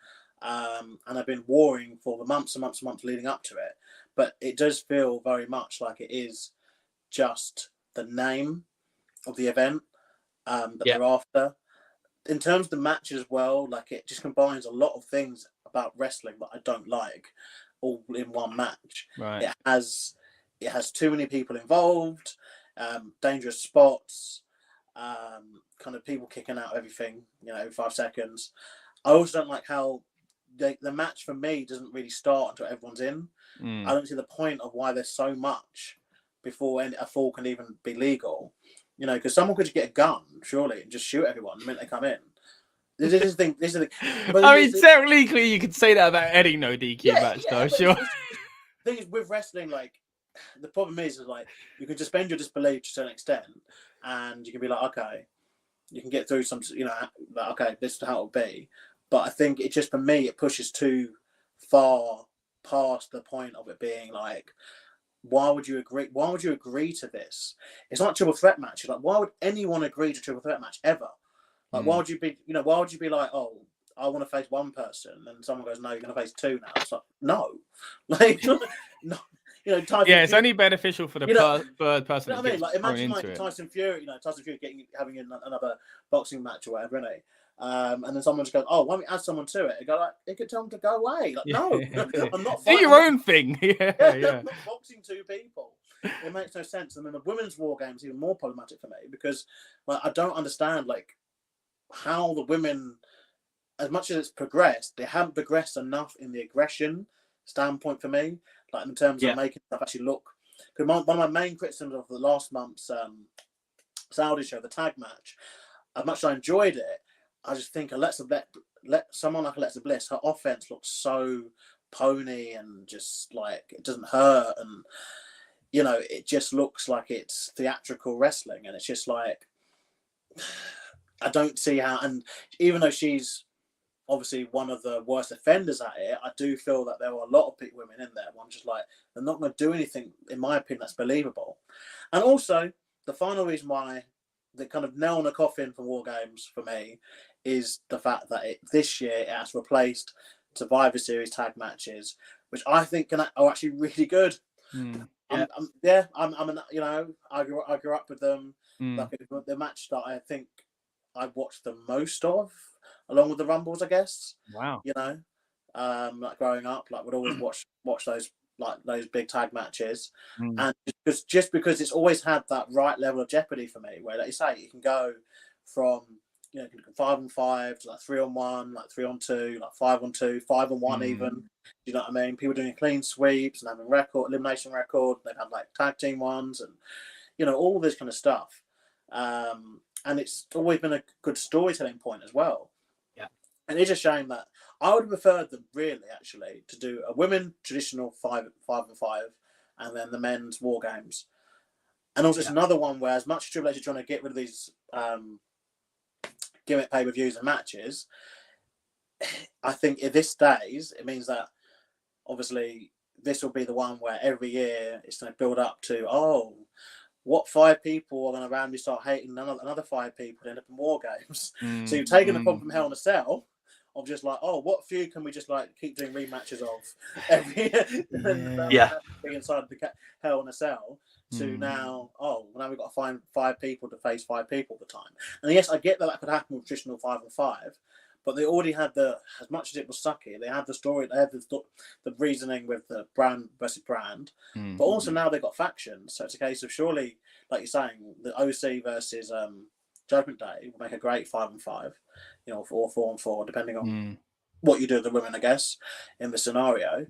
and have been warring for the months and months and months leading up to it. But it does feel very much like it is just the name of the event that they're after. In terms of the match as well, like it just combines a lot of things about wrestling that I don't like all in one match. Right. It has too many people involved, dangerous spots, kind of people kicking out everything, every 5 seconds. I also don't like how the match for me doesn't really start until everyone's in. I don't see the point of why there's so much before a fall can even be legal. Because someone could just get a gun, surely, and just shoot everyone the minute they come in. This is the thing. I mean, technically, you could say that about any no DQ match, though, sure. The thing is, with wrestling, like, the problem is like, you can suspend your disbelief to a certain extent, and you can be like, okay, you can get through some, like, okay, this is how it'll be. But I think it just, for me, it pushes too far past the point of it being like, why would you agree? Why would you agree to this? It's not a triple threat match. Like, why would anyone agree to a triple threat match ever? Like, why would you be? Why would you be like, oh, I want to face one person, and someone goes, no, you're going to face two now. It's like, no, like, no. It's only beneficial for the third person. You know what I mean? Like, imagine like Tyson Fury. Tyson Fury having another boxing match or whatever, innit? And then someone just goes, "Oh, why don't we add someone to it?" And go like, "It could tell them to go away." Like, no, I'm not. Do your own thing. Yeah. I'm not boxing two people. It makes no sense. And then the women's war game is even more problematic for me because, like, I don't understand like how the women, as much as it's progressed, they haven't progressed enough in the aggression standpoint for me. Like in terms of making stuff actually look. Because one of my main criticisms of the last month's Saudi show, the tag match, as much as I enjoyed it, I just think let someone like Alexa Bliss, her offense looks so pony and just like it doesn't hurt, and you know it just looks like it's theatrical wrestling, and it's just like I don't see how. And even though she's obviously one of the worst offenders at it, I do feel that there were a lot of women in there. I'm just like, they're not going to do anything, in my opinion, that's believable. And also, the final reason why the kind of nail in the coffin for WarGames for me is the fact that this year it has replaced Survivor Series tag matches, which I think are actually really good. I grew up with them. Like the match that I think I watched the most of, along with the Rumbles, I guess. Wow. You know, like growing up, like would always watch those big tag matches, and just because it's always had that right level of jeopardy for me, where like you say, you can go from 5-on-5 to like 3-on-1, like 3-on-2, like 5-on-2, 5-on-1 even. You know what I mean? People doing clean sweeps and having elimination record. They've had like tag team ones and all this kind of stuff. And it's always been a good storytelling point as well. Yeah. And it's a shame that I would have preferred them really actually to do a women traditional 5-on-5 and then the men's war games. And also it's another one where as much as Triple H is trying to get rid of these gimmick pay-per-views and matches, I think if this stays, it means that obviously this will be the one where every year it's going to build up to, what 5 people are going to randomly start hating another 5 people and end up in war games. So you've taken the problem from Hell in a Cell of just like, what few can we just like keep doing rematches of every year? Inside the Hell in a Cell to now, now we've got to find 5 people to face 5 people at the time. And yes, I get that could happen with traditional 5-on-5, but they already had as much as it was sucky, they had the story, they had the reasoning with the brand versus brand, but also now they've got factions. So it's a case of surely, like you're saying, the OC versus Judgement Day will make a great 5-on-5, or 4-on-4, depending on what you do with the women, I guess, in the scenario.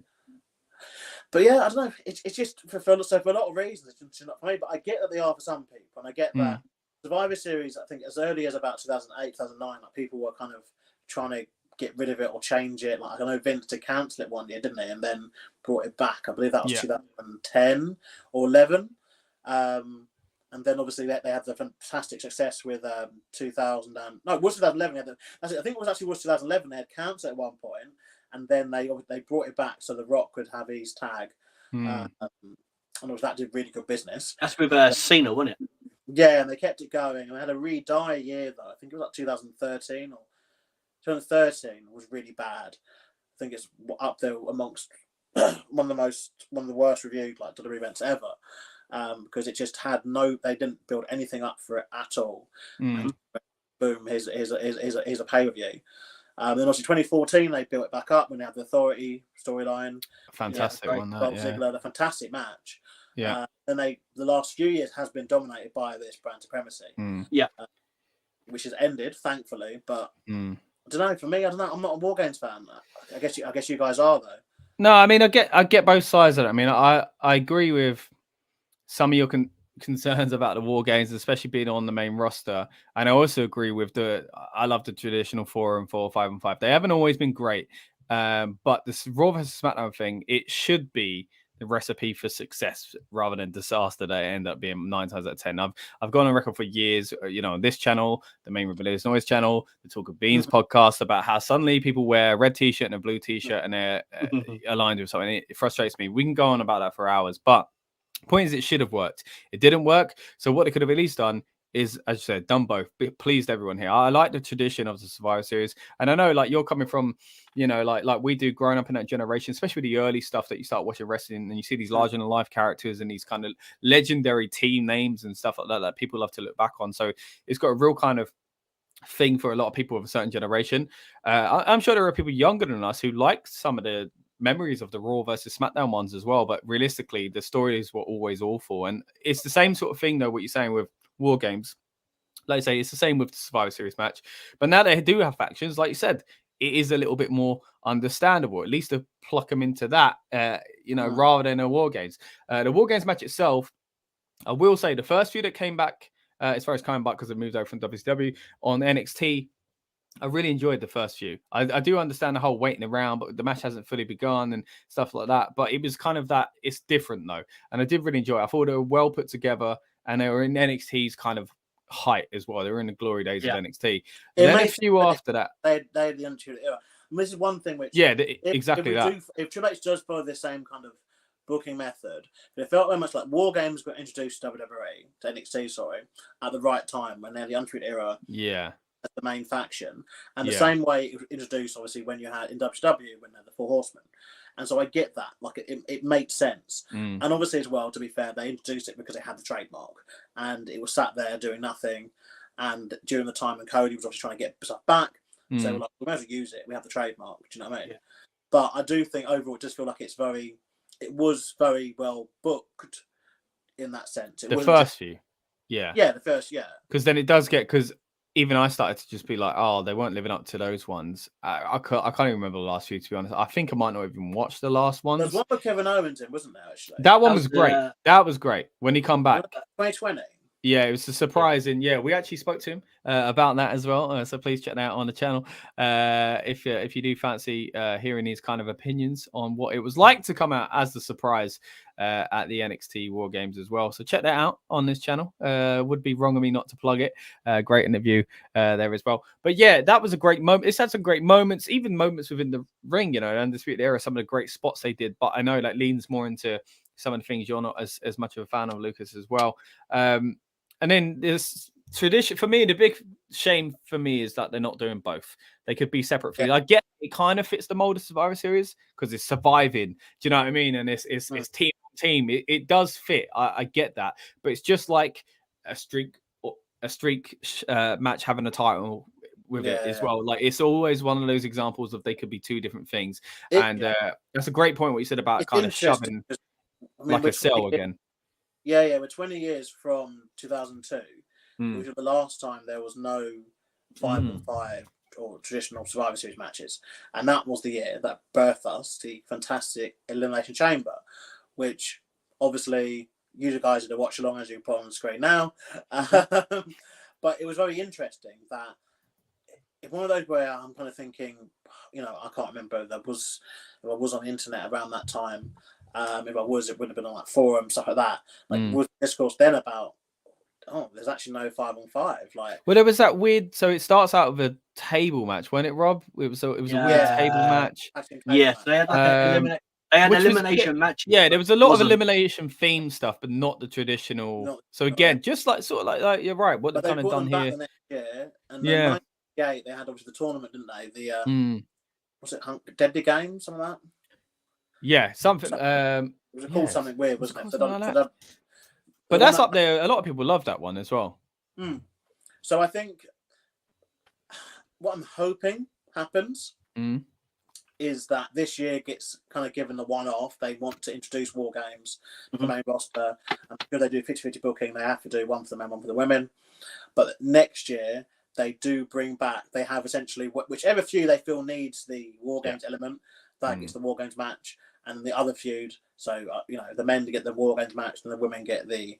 But yeah, I don't know. It's just for a lot of reasons, it's not for me. But I get that they are for some people, and I get that Survivor Series. I think as early as about 2008, 2009, like people were kind of trying to get rid of it or change it. Like I know Vince did cancel it one year, didn't he? And then brought it back. I believe that was 2010 or 11. And then obviously they had the fantastic success with 2000 and no, it was 2011. I think it was 2011. They had canceled at one point, and then they brought it back so The Rock could have his tag. And that did really good business. That's with Cena, wasn't it? Yeah, and they kept it going. And they had a really dire year though. I think it was like 2013 or 2013 was really bad. I think it's up there amongst one of the worst reviewed like WWE events ever. Because it just had they didn't build anything up for it at all. And boom, here's a pay-per-view. Then obviously 2014 they built it back up when they had the Authority storyline. Fantastic one, Ziggler, a fantastic match. Yeah. Then the last few years has been dominated by this brand supremacy. Which has ended, thankfully. But I don't know. For me, I don't know. I'm not a WarGames fan. I guess you guys are though. No, I mean I get both sides of it. I mean I agree with some of your concerns about the war games, especially being on the main roster. And I also agree with I love the traditional 4-on-4, 5-on-5. They haven't always been great. But this Raw vs SmackDown thing, it should be the recipe for success rather than disaster that it end up being 9 times out of 10. I've gone on record for years, on this channel, the main Rebellious Noise channel, the Talk of Beans podcast, about how suddenly people wear a red t-shirt and a blue t-shirt and they're aligned with something. It frustrates me. We can go on about that for hours, but point is, it should have worked. It didn't work. So what they could have at least done is, as you said, done both. Pleased everyone here. I like the tradition of the Survivor Series, and I know, like, you're coming from, like we do, growing up in that generation, especially with the early stuff that you start watching wrestling, and you see these larger than life characters and these kind of legendary team names and stuff like that that people love to look back on. So it's got a real kind of thing for a lot of people of a certain generation. I'm sure there are people younger than us who like some of the memories of the Raw versus SmackDown ones as well. But realistically, the stories were always awful. And it's the same sort of thing, though, what you're saying with WarGames. Like I say, it's the same with the Survivor Series match. But now they do have factions, like you said, it is a little bit more understandable, at least to pluck them into that, rather than a WarGames. The WarGames match itself, I will say the first few that came back, as far as coming back because it moved over from WCW on NXT, I really enjoyed the first few. I do understand the whole waiting around, but the match hasn't fully begun and stuff like that. But it was kind of that, it's different though. And I did really enjoy it. I thought they were well put together and they were in NXT's kind of height as well. They were in the glory days of NXT. Then a few after that. They had the Undisputed Era. And this is one thing which... Yeah, exactly that. If Triple H does follow the same kind of booking method, but it felt very much like WarGames got introduced to WWE, to NXT, at the right time when they had the Undisputed Era. Yeah. As the main faction. And the same way it was introduced, obviously, when you had in WCW, when they had the Four Horsemen. And so I get that. Like, it made sense. And obviously, as well, to be fair, they introduced it because it had the trademark. And it was sat there doing nothing. And during the time when Cody was obviously trying to get stuff back, so they were like, we might as well use it. We have the trademark. Do you know what I mean? Yeah. But I do think overall, it just feel like it was very well booked in that sense. The first few. Yeah. Yeah, the first, yeah. Because then it does get, because even I started to just be like, oh, they weren't living up to those ones. I can't even remember the last few, to be honest. I think I might not even watch the last ones. There's one with Kevin Owens in, wasn't there, actually? That one was great. That was great. When he come back. 2020. Yeah, it was a surprise. And yeah, we actually spoke to him about that as well. So please check that out on the channel. If you do fancy hearing his kind of opinions on what it was like to come out as the surprise at the NXT WarGames as well. So check that out on this channel. Would be wrong of me not to plug it. Great interview there as well. But yeah, that was a great moment. It's had some great moments, even moments within the ring, the Undisputed Era, some of the great spots they did. But I know that leans more into some of the things you're not as much of a fan of, Lucas, as well. And then there's tradition for me. The big shame for me is that they're not doing both. They could be separate things. I get it kind of fits the mold of Survivor Series because it's surviving. Do you know what I mean? And it's team on team. It does fit. I get that, but it's just like a streak match having a title with it as well. Like it's always one of those examples of they could be two different things. That's a great point what you said about kind of shoving like a cell again. Yeah, we're 20 years from 2002, which was the last time there was no 5-on-5 or traditional Survivor Series matches. And that was the year that birthed us the fantastic Elimination Chamber, which obviously you guys are to watch along as you put on the screen now. But it was very interesting that it's one of those where I'm kind of thinking, I can't remember if I was on the internet around that time. If I was, it would have been on like forum, stuff like that. Like was discourse then about, there's actually no 5-on-5. Like, well, there was that weird. So it starts out with a table match, wasn't it, Rob? It was a weird table match. Yes, they had like an elimination match. Yeah, there was a lot of elimination theme stuff, but not the traditional. So again, just like sort of like you're right. What they've kind of done here. The next year, and then 98, they had obviously the tournament, didn't they? The was it Deadly Game, something like that? Yeah, something. It was called something weird, wasn't it? But that's up there. A lot of people love that one as well. So I think what I'm hoping happens is that this year gets kind of given the one-off. They want to introduce WarGames to the main roster. And because they do 50-50 booking, they have to do one for the men, one for the women. But next year, they do bring back, they have essentially whichever feud they feel needs the WarGames element, that gets the WarGames match, and the other feud. So the men get the WarGames match, and the women get the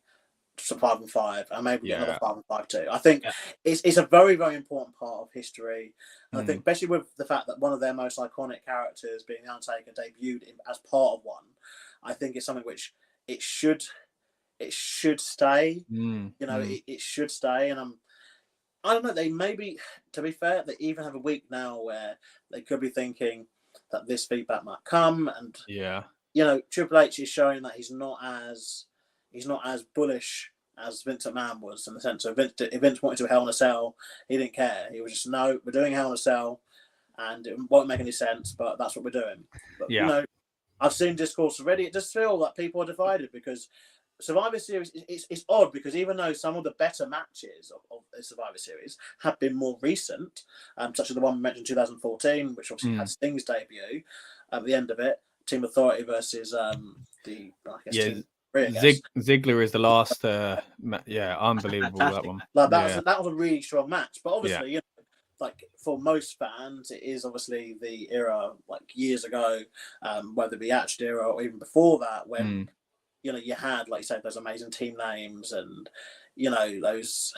5-on-5, and maybe get another 5-on-5 too. I think it's a very, very important part of history, and I think especially with the fact that one of their most iconic characters, being the Undertaker, debuted as part of one. I think it's something which it should stay. It should stay, and I don't know. They maybe, to be fair, they even have a week now where they could be thinking that this feedback might come, and Triple H is showing that he's not as bullish as Vince McMahon was, in the sense of if Vince wanted to do Hell in a Cell, he didn't care. He was just, no, we're doing Hell in a Cell, and it won't make any sense, but that's what we're doing. But I've seen discourse already. It just feels like people are divided because Survivor Series, it's odd because even though some of the better matches of the Survivor Series have been more recent, such as the one we mentioned in 2014, which obviously had Sting's debut at the end of it, Team Authority versus Team Rhea, Ziggler is the last. Unbelievable that one. Like that was a really strong match, but obviously, you know, like for most fans, it is obviously the era like years ago, whether it be Attitude Era or even before that, when you know you had, like you said, those amazing team names and you know those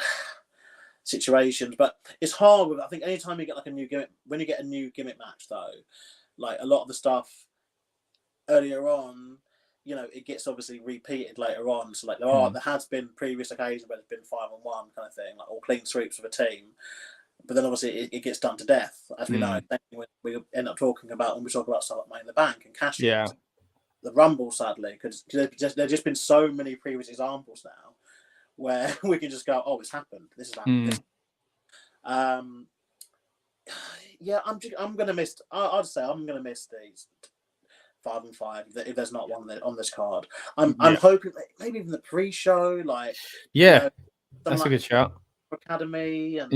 situations. But it's hard with, I think, anytime you get like a new gimmick, when you get a new gimmick match though, like a lot of the stuff earlier on, you know, it gets obviously repeated later on. So like there has been previous occasions where there's been 5-on-1 kind of thing, like all clean sweeps of a team. But then obviously it gets done to death, as we know. We end up talking about when we talk about stuff like Money in the Bank and cash. The Rumble, sadly, because there's just been so many previous examples now where we can just go, oh, it's happened. This has happened. I'm gonna miss. I'd say I'm gonna miss these 5-on-5 if there's not one on this card. I'm hoping maybe even the pre-show, like that's a good shout. Academy and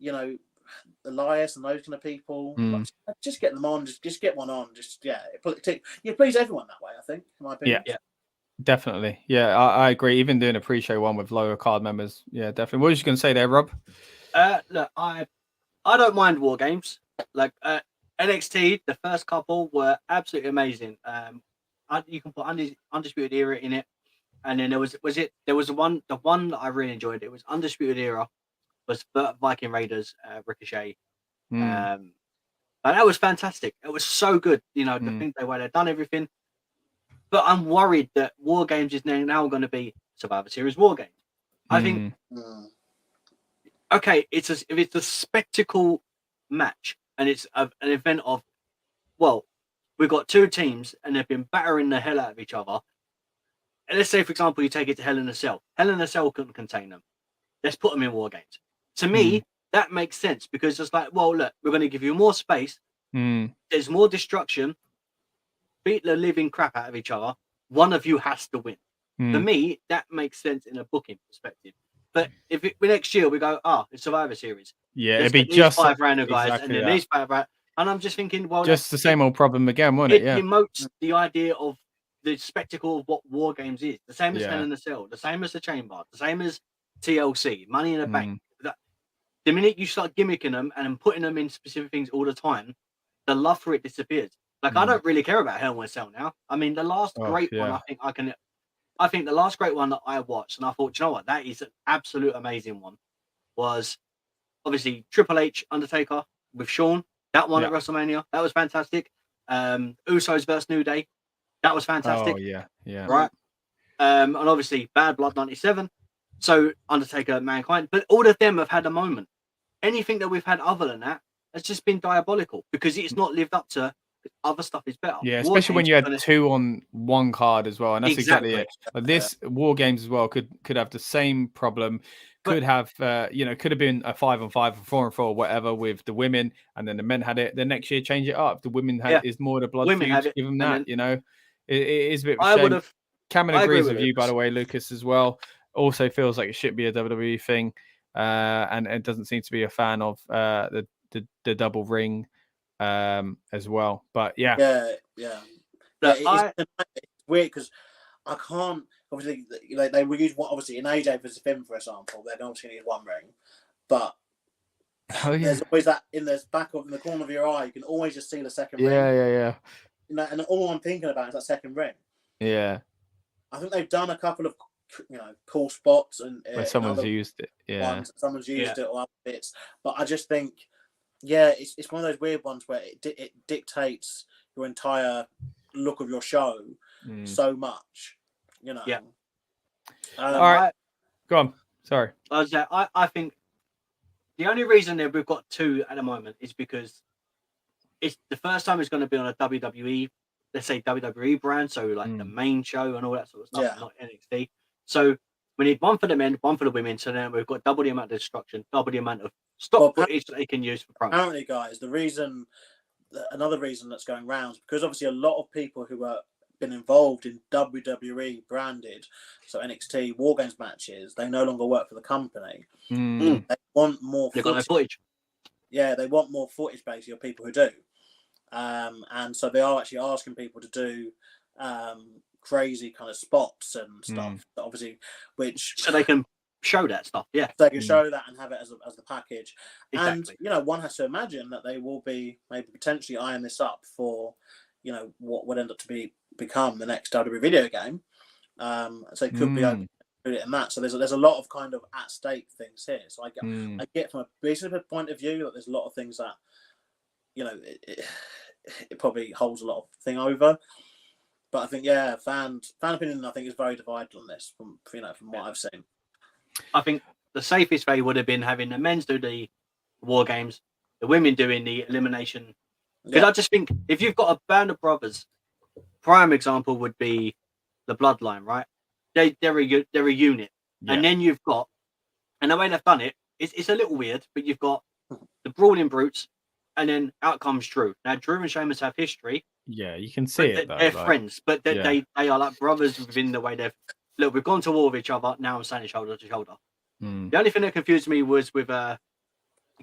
you know, Elias and those kind of people. Like, just get them on. Just get one on. You please everyone that way, I think, in my opinion. Yeah. Definitely. Yeah, I agree. Even doing a pre-show one with lower card members. Yeah, definitely. What was you going to say there, Rob? Look, I don't mind WarGames. Like NXT, the first couple were absolutely amazing. You can put Undisputed Era in it, and then there was the one that I really enjoyed. It was Undisputed Era, was Viking Raiders, Ricochet. And that was fantastic. It was so good. You know, the thing they'd done everything. But I'm worried that WarGames is now going to be Survivor Series WarGames. I think, okay, if it's a spectacle match and it's an event of, well, we've got two teams and they've been battering the hell out of each other. And let's say, for example, you take it to Hell in a Cell. Hell in a Cell couldn't contain them. Let's put them in WarGames. To me, that makes sense because it's like, well, look, we're going to give you more space. There's more destruction. Beat the living crap out of each other. One of you has to win. For me, that makes sense in a booking perspective. But if next year we go, it's Survivor Series. Yeah, it'd be just 5 random guys and then these 5 random. And I'm just thinking, well, just the same old problem again, won't it? It emotes the idea of the spectacle of what WarGames is. The same as Hell in a Cell, the same as the Chamber, the same as TLC, Money in the Bank. The minute you start gimmicking them and putting them in specific things all the time, the love for it disappears. Like I don't really care about Hell in a Cell now. I mean, the last great one, I think the last great one that I watched, and I thought, you know what, that is an absolute amazing one, was obviously Triple H Undertaker with Shawn. That one at WrestleMania, that was fantastic. Usos versus New Day, that was fantastic. Oh yeah, right. And obviously Bad Blood '97. So Undertaker, Mankind, but all of them have had a moment. Anything that we've had other than that has just been diabolical because it's not lived up to. Other stuff is better. Yeah, especially when you had 2 on 1 card as well, and that's exactly it. But this WarGames as well could have the same problem. Could have could have been a 5-on-5 or 4-on-4 or whatever with the women, and then the men had it. The next year change it up. The women had is more the blood feud. Give them that. Then, it is a bit of a shame. Cameron agrees with you, by the way, Lucas, as well. Also feels like it should be a WWE thing, and it doesn't seem to be a fan of the double ring. As well, but it's weird because I can't obviously they will use one obviously in AJ versus Finn, for example. They're obviously going to use one ring, but there's always that in the in the corner of your eye. You can always just see the second ring. Yeah. And all I'm thinking about is that second ring. Yeah, I think they've done a couple of cool spots and where someone's used it. Someone's used it or other bits, but I just think. Yeah, it's one of those weird ones where it dictates your entire look of your show so much, Yeah. All right, go on. Sorry. I think the only reason that we've got 2 at the moment is because it's the first time it's going to be on a WWE, let's say WWE brand, so like the main show and all that sort of stuff, not NXT. So we need one for the men, one for the women. So then we've got double the amount of destruction, double the amount of stock footage that they can use for promos. Apparently, guys, another reason that's going round is because obviously a lot of people who are been involved in WWE branded, so NXT WarGames matches, they no longer work for the company. Mm. They want more They've got no footage. Yeah, they want more footage basically of people who do. And so they are actually asking people to do crazy kind of spots and stuff, obviously, which so they can show that stuff. Yeah, they can show that and have it as the package. exactly. And one has to imagine that they will be maybe potentially eyeing this up for what would end up to become the next WWE video game. So it could be open to it in that. So there's a lot of kind of at stake things here. So I get from a business point of view that there's a lot of things that it probably holds a lot of thing over. But I think fan opinion I think is very divided on this from what I've seen. I think the safest way would have been having the men's do the war games, the women doing the elimination. Because I just think if you've got a band of brothers, prime example would be the Bloodline, right? They're a unit, and then you've got, and the way they've done it, it's a little weird, but you've got the Brawling Brutes, and then out comes Drew. Now Drew and Sheamus have history. Yeah, you can see it. They're friends, but they are like brothers within the way they've. Look, we've gone to war with each other. Now I'm standing shoulder to shoulder. The only thing that confused me was with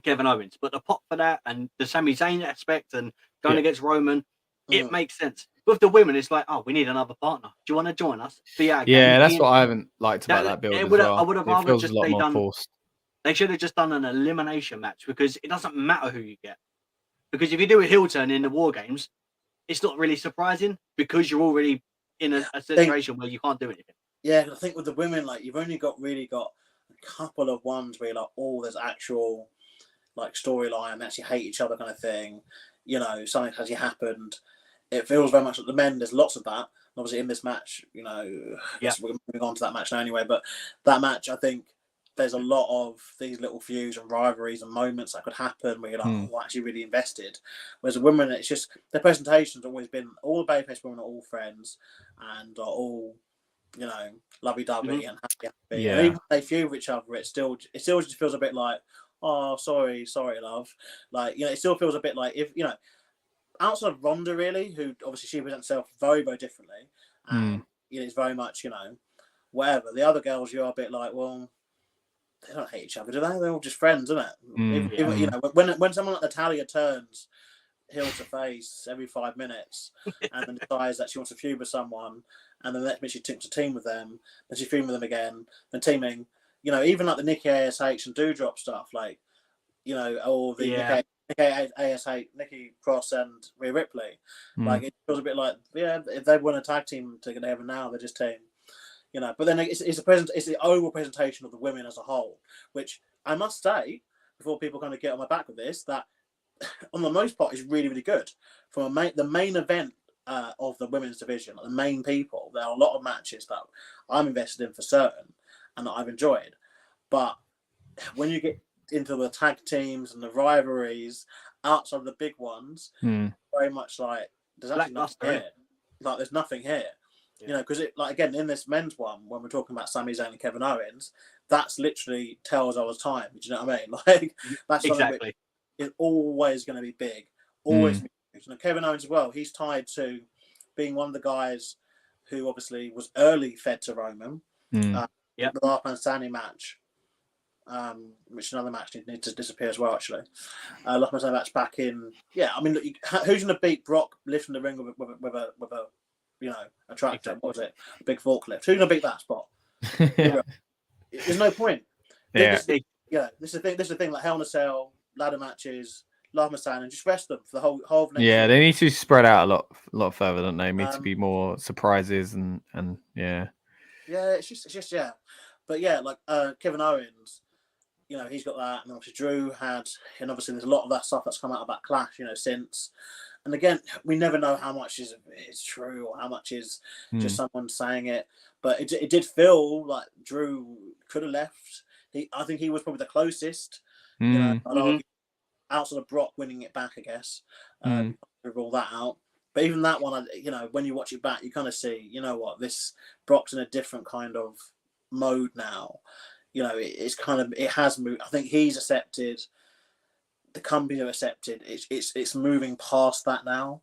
Kevin Owens, but the pop for that and the Sami Zayn aspect and going against Roman, it makes sense. With the women, it's like, oh, we need another partner. Do you want to join us? Yeah, that's what I haven't liked about that build as well. I would have rather just done. Forced. They should have just done an elimination match because it doesn't matter who you get. Because if you do a heel turn in the war games, it's not really surprising because you're already in a situation where you can't do anything. Yeah, I think with the women, like you've only got a couple of ones where you're like, oh, there's actual like storyline, they actually hate each other kind of thing. Something has happened. It feels very much like the men. There's lots of that. Obviously, in this match, we're moving on to that match now anyway. But that match, I think there's a lot of these little feuds and rivalries and moments that could happen where you're like, oh, actually really invested. Whereas the women, it's just their presentation's always been all the babyface women are all friends and are all lovey-dovey and happy. Yeah. And even when they feud with each other, it still just feels a bit like, oh, sorry, love. Like, it still feels a bit like if outside of Ronda, really, who obviously she presents herself very, very differently, and it's very much whatever. The other girls, you're a bit like, well, they don't hate each other, do they? They're all just friends, isn't it? When someone like Natalia turns heel to face every 5 minutes and then decides that she wants to feud with someone, and then the next minute she takes a team with them, then she feud with them again, then teaming. Even like the Nikki ASH and Doudrop stuff, like or the Nikki Cross and Rhea Ripley. Like it feels a bit like if they want a tag team together now, they're just team. But then it's the overall presentation of the women as a whole, which I must say before people kind of get on my back with this, that on the most part is really, really good. From the main event of the women's division, the main people, there are a lot of matches that I'm invested in for certain and that I've enjoyed. But when you get into the tag teams and the rivalries outside of the big ones, very much like there's actually nothing here. Like there's nothing here. Because again, in this men's one, when we're talking about Sami Zayn and Kevin Owens, that's literally tells our time. Do you know what I mean? Like that's exactly. It's always going to be big. Always. Kevin Owens as well. He's tied to being one of the guys who obviously was early fed to Roman. The Last Man Standing match, which another match needs to disappear as well. Actually, Last Man Standing match back in. Yeah, I mean, look, who's going to beat Brock lifting the ring with a a tractor? Exactly. What was it? A big forklift. Who's going to beat that spot? There's no point. This is the thing. Like Hell in a Cell, ladder matches, Last Man Standing, and just rest them for the whole of next year. They need to spread out a lot further, don't they? Need to be more surprises and yeah. Yeah, it's just but like Kevin Owens, he's got that, and obviously Drew had, and obviously there's a lot of that stuff that's come out of that clash, since. And again, we never know how much is true or how much is just someone saying it. But it did feel like Drew could have left. I think he was probably the closest. Outside of Brock winning it back, I guess. Rule that out. But even that one, when you watch it back, you kind of see, this Brock's in a different kind of mode now. It has moved. I think he's accepted. The company have accepted. It's moving past that now.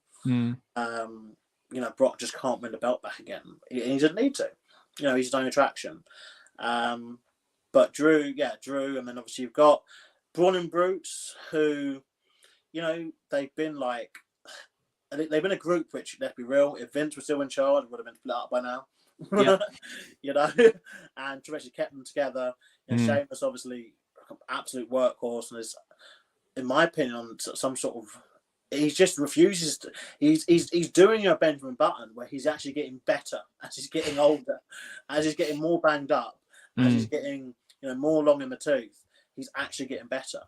Brock just can't win the belt back again. He doesn't need to. He's his own attraction. But Drew, and then obviously you've got Braun and Brutes, who, they've been they've been a group which, let's be real, if Vince was still in charge, it would have been split up by now. Yeah. And Trish kept them together. Sheamus, obviously, absolute workhorse, and is, in my opinion, on some sort of. He just refuses to. He's doing a Benjamin Button where he's actually getting better as he's getting older, as he's getting more banged up, as he's getting more long in the tooth. He's actually getting better.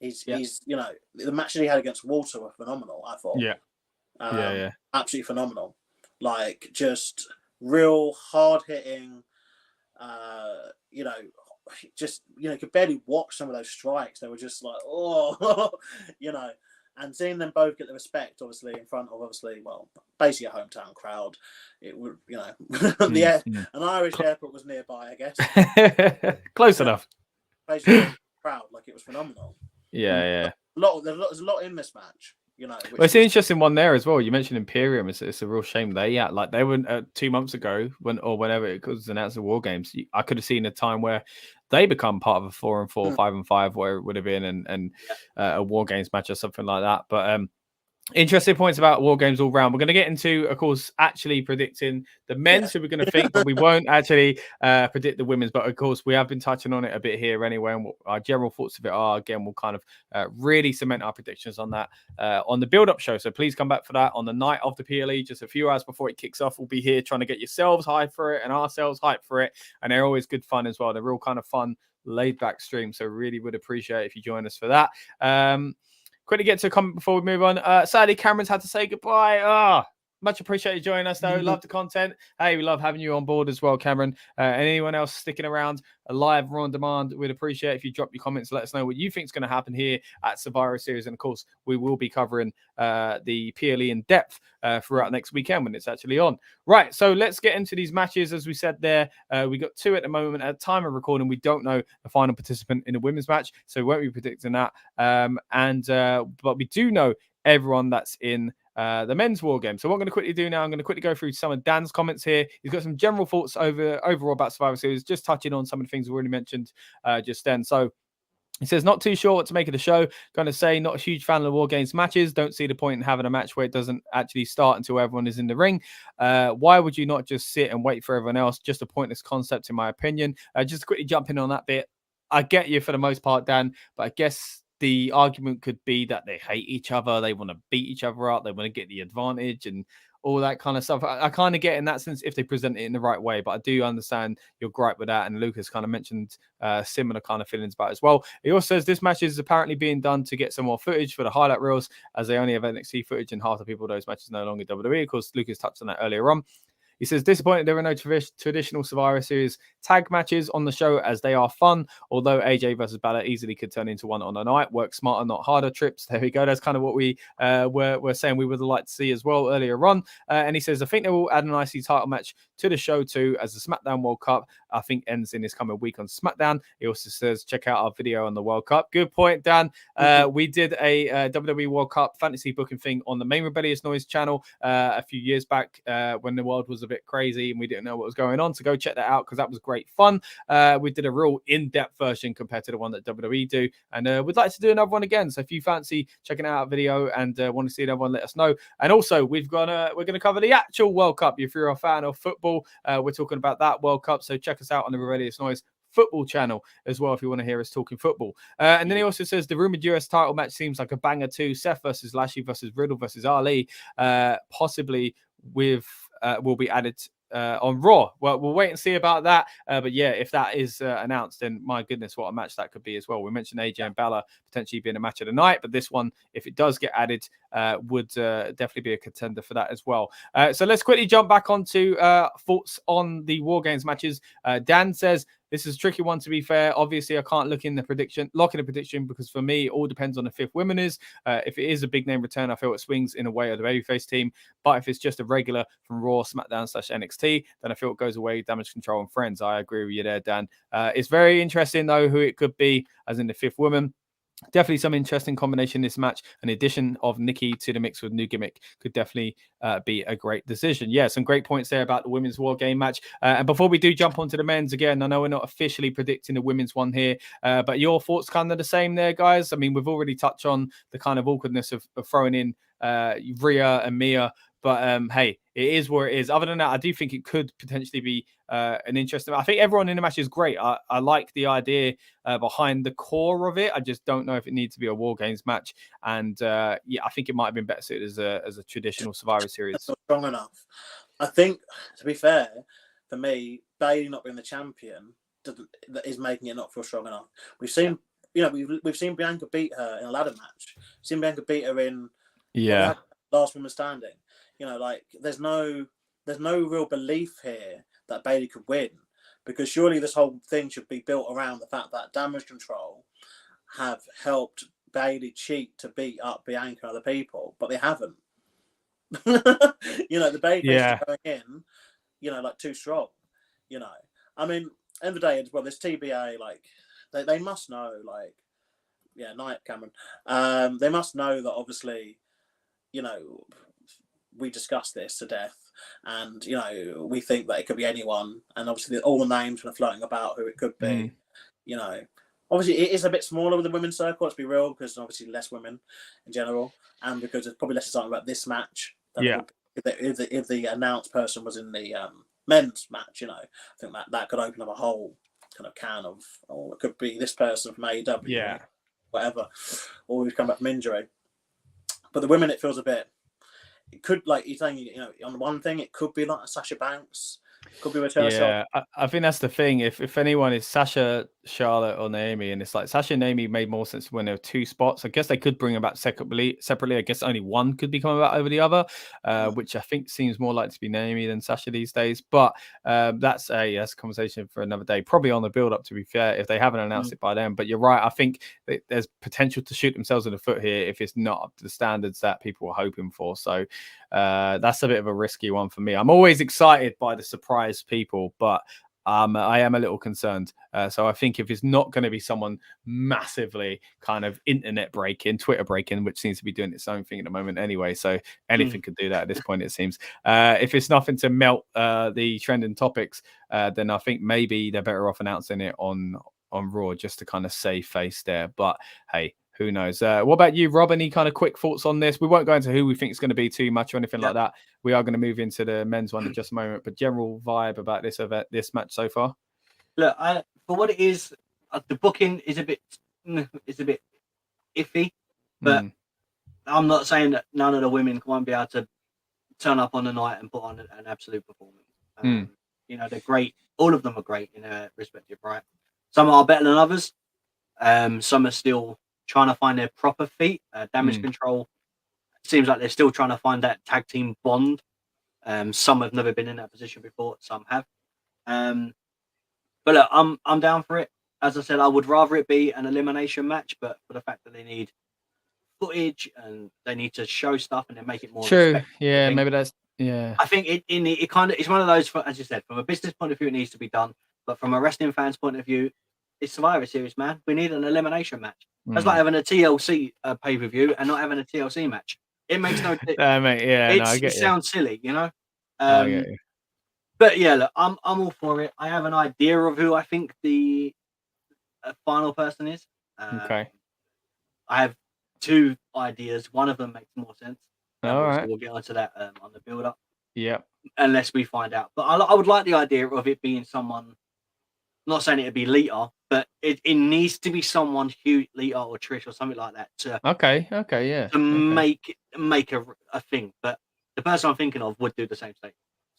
He's the match that he had against Walter were phenomenal. I thought. Absolutely phenomenal. Like just real hard hitting. Could barely watch some of those strikes. They were just like, and seeing them both get the respect, obviously, in front of, basically a hometown crowd, it would, an Irish airport was nearby, I guess. Close enough. Basically, crowd, it was phenomenal. Yeah. There's a lot in this match. It's an interesting one there as well. You mentioned Imperium. It's a real shame they were 2 months ago whenever it was announced at WarGames. I could have seen a time where they become part of a 4-4, 5-5, where it would have been, and a WarGames match or something like that. But interesting points about WarGames all round. We're going to get into, of course, actually predicting the men's who we're going to think, but we won't actually predict the women's. But of course, we have been touching on it a bit here anyway. And what our general thoughts of it are, again, we'll kind of really cement our predictions on that on the build-up show. So please come back for that on the night of the PLE, just a few hours before it kicks off. We'll be here trying to get yourselves hyped for it and ourselves hyped for it. And they're always good fun as well. They're real kind of fun, laid-back stream. So really would appreciate if you join us for that. Quickly get to a comment before we move on. Sadly, Cameron's had to say goodbye. Much appreciated joining us, though. Love the content. Hey, we love having you on board as well, Cameron. And anyone else sticking around live or on demand, we'd appreciate if you drop your comments. Let us know what you think is going to happen here at Survivor Series. And, of course, we will be covering the PLE in depth throughout next weekend when it's actually on. Right, so let's get into these matches. As we said there, we got 2 at the moment. At the time of recording, we don't know the final participant in the women's match, so we won't be predicting that. But we do know everyone that's in the men's war game. So what I'm going to quickly do now, I'm going to quickly go through some of Dan's comments here. He's got some general thoughts overall about Survivor Series, just touching on some of the things we already mentioned just then. So he says, not too sure what to make of the show. Going to say, not a huge fan of the War Games matches. Don't see the point in having a match where it doesn't actually start until everyone is in the ring. Why would you not just sit and wait for everyone else? Just a pointless concept, in my opinion. Just quickly jump in on that bit. I get you for the most part, Dan, but I guess the argument could be that they hate each other. They want to beat each other up. They want to get the advantage and all that kind of stuff. I kind of get in that sense if they present it in the right way, but I do understand your gripe with that. And Lucas kind of mentioned similar kind of feelings about it as well. He also says this match is apparently being done to get some more footage for the highlight reels, as they only have NXT footage and half the people those matches no longer WWE. Of course, Lucas touched on that earlier on. He says, disappointed there were no traditional Survivor Series tag matches on the show, as they are fun, although AJ versus Belair easily could turn into one on a night. Work smarter, not harder trips. There we go. That's kind of what we were saying we would like to see as well earlier on. And he says, I think they will add an IC title match to the show too, as the SmackDown World Cup, I think, ends in this coming week on SmackDown. He also says, check out our video on the World Cup. Good point, Dan. We did a WWE World Cup fantasy booking thing on the main Rebellious Noise channel a few years back when the world was a bit crazy and we didn't know what was going on. So go check that out because that was great fun. We did a real in-depth version compared to the one that WWE do, and we'd like to do another one again. So if you fancy checking out a video and want to see another one, let us know. And also we're gonna cover the actual World Cup. If you're a fan of football, we're talking about that World Cup. So check us out on the Rebellious Noise football channel as well if you want to hear us talking football. And then he also says the rumored US title match seems like a banger too. Seth versus Lashley versus Riddle versus Ali, possibly with will be added on Raw. Well, we'll wait and see about that. But yeah, if that is announced, then my goodness, what a match that could be as well. We mentioned AJ and Bella potentially being a match of the night, but this one, if it does get added, would definitely be a contender for that as well. So let's quickly jump back onto thoughts on the War Games matches. Dan says, this is a tricky one, to be fair. Obviously, I can't lock in the prediction because for me, it all depends on the fifth women is. If it is a big name return, I feel it swings in a way of the babyface team. But if it's just a regular from Raw, SmackDown / NXT, then I feel it goes away, Damage Control and Friends. I agree with you there, Dan. It's very interesting, though, who it could be, as in the fifth woman. definitely some interesting combination in this match. An addition of Nikki to the mix with new gimmick could definitely be a great decision. Yeah, some great points there about the women's war game match. And before we do jump onto the men's again, I know we're not officially predicting the women's one here, but your thoughts kind of the same there, guys? I mean, we've already touched on the kind of awkwardness of throwing in Rhea and Mia. But hey, it is where it is. Other than that, I do think it could potentially be an interesting. I think everyone in the match is great. I like the idea behind the core of it. I just don't know if it needs to be a WarGames match. And yeah, I think it might have been better suited as a traditional Survivor Series. Not strong enough. I think, to be fair, for me, Bayley not being the champion is making it not feel strong enough. We've seen, we've seen Bianca beat her in a ladder match. We've seen Bianca beat her in last woman standing. Like there's no real belief here that Bayley could win, because surely this whole thing should be built around the fact that Damage Control have helped Bayley cheat to beat up Bianca and other people, but they haven't. The Bayley is going in, like too strong. I mean, end of the day, well, this TBA, like they must know, like, night Cameron. They must know that obviously, we discussed this to death, and we think that it could be anyone, and obviously all the names are floating about who it could be. Obviously it is a bit smaller with the women's circle, let's be real, because obviously less women in general, and because there's probably less excitement about this match than if the announced person was in the men's match. I think that could open up a whole kind of can of, it could be this person from AEW, whatever, or we've come back from injury. But the women, it feels a bit. It could, like you're saying, on one thing, it could be like a Sasha Banks, could be return. Yeah, I think that's the thing. If anyone is Sasha, Charlotte, or Naomi, and it's like Sasha and Naomi made more sense when there were two spots. I guess they could bring them back separately. I guess only one could be coming back over the other, which I think seems more likely to be Naomi than Sasha these days. But that's a conversation for another day, probably on the build up, to be fair, if they haven't announced it by then. But you're right. I think there's potential to shoot themselves in the foot here if it's not up to the standards that people were hoping for. So that's a bit of a risky one for me. I'm always excited by the surprise people, but I am a little concerned. So I think if it's not going to be someone massively kind of internet breaking, Twitter breaking, which seems to be doing its own thing at the moment anyway, so anything could do that at this point, it seems. If it's nothing to melt the trending topics, then I think maybe they're better off announcing it on Raw just to kind of save face there. But hey, who knows? What about you, Rob? Any kind of quick thoughts on this? We won't go into who we think is going to be too much or anything like that. We are going to move into the men's one in just a moment. But general vibe about this match so far? Look, for what it is, the booking is a bit iffy. But I'm not saying that none of the women won't be able to turn up on the night and put on an absolute performance. They're great. All of them are great in their respective right. Some are better than others. Some are still trying to find their proper feet. Damage Control seems like they're still trying to find that tag team bond. Some have never been in that position before. Some have. But look, I'm down for it. As I said, I would rather it be an elimination match, but for the fact that they need footage and they need to show stuff and then make it more true. Yeah, maybe that's I think it kind of, it's one of those, as you said, from a business point of view, it needs to be done, but from a wrestling fans point of view, it's Survivor Series, man. We need an elimination match. That's like having a TLC pay-per-view and not having a TLC match. It makes no mate, it sounds silly, I get you. But yeah, look, I'm all for it. I have an idea of who I think the final person is. Okay. I have two ideas. One of them makes more sense. All right. We'll get onto that on the build-up. Yeah. Unless we find out. But I would like the idea of it being someone, I'm not saying it'd be Lita, but it needs to be someone huge, Lita or Trish or something like that. Make a thing. But the person I'm thinking of would do the same thing.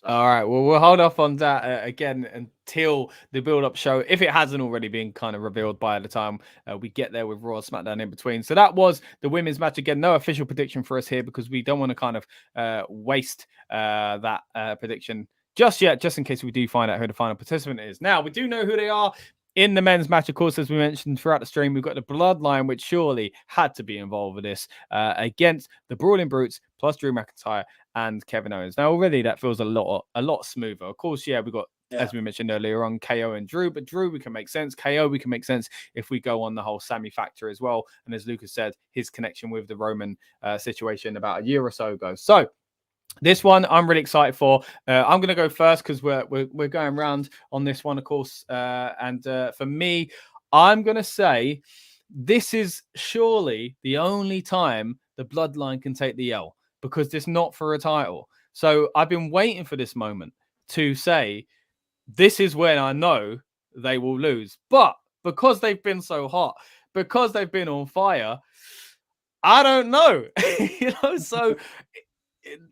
So. All right. Well, we'll hold off on that again until the build-up show, if it hasn't already been kind of revealed by the time we get there with Raw and SmackDown in between. So that was the women's match. Again, no official prediction for us here because we don't want to kind of waste that prediction just yet, just in case we do find out who the final participant is. Now, we do know who they are. In the men's match, of course, as we mentioned throughout the stream, we've got the Bloodline, which surely had to be involved with this, against the Brawling Brutes, plus Drew McIntyre and Kevin Owens. Now, already that feels a lot smoother. Of course, yeah, we've got as we mentioned earlier on, KO and Drew. But Drew, we can make sense. KO, we can make sense if we go on the whole Sammy factor as well. And as Lucas said, his connection with the Roman situation about a year or so ago. So this one I'm really excited for. I'm going to go first because we're going round on this one, of course. And for me, I'm going to say this is surely the only time the Bloodline can take the L, because it's not for a title. So I've been waiting for this moment to say, this is when I know they will lose. But because they've been so hot, because they've been on fire, I don't know. So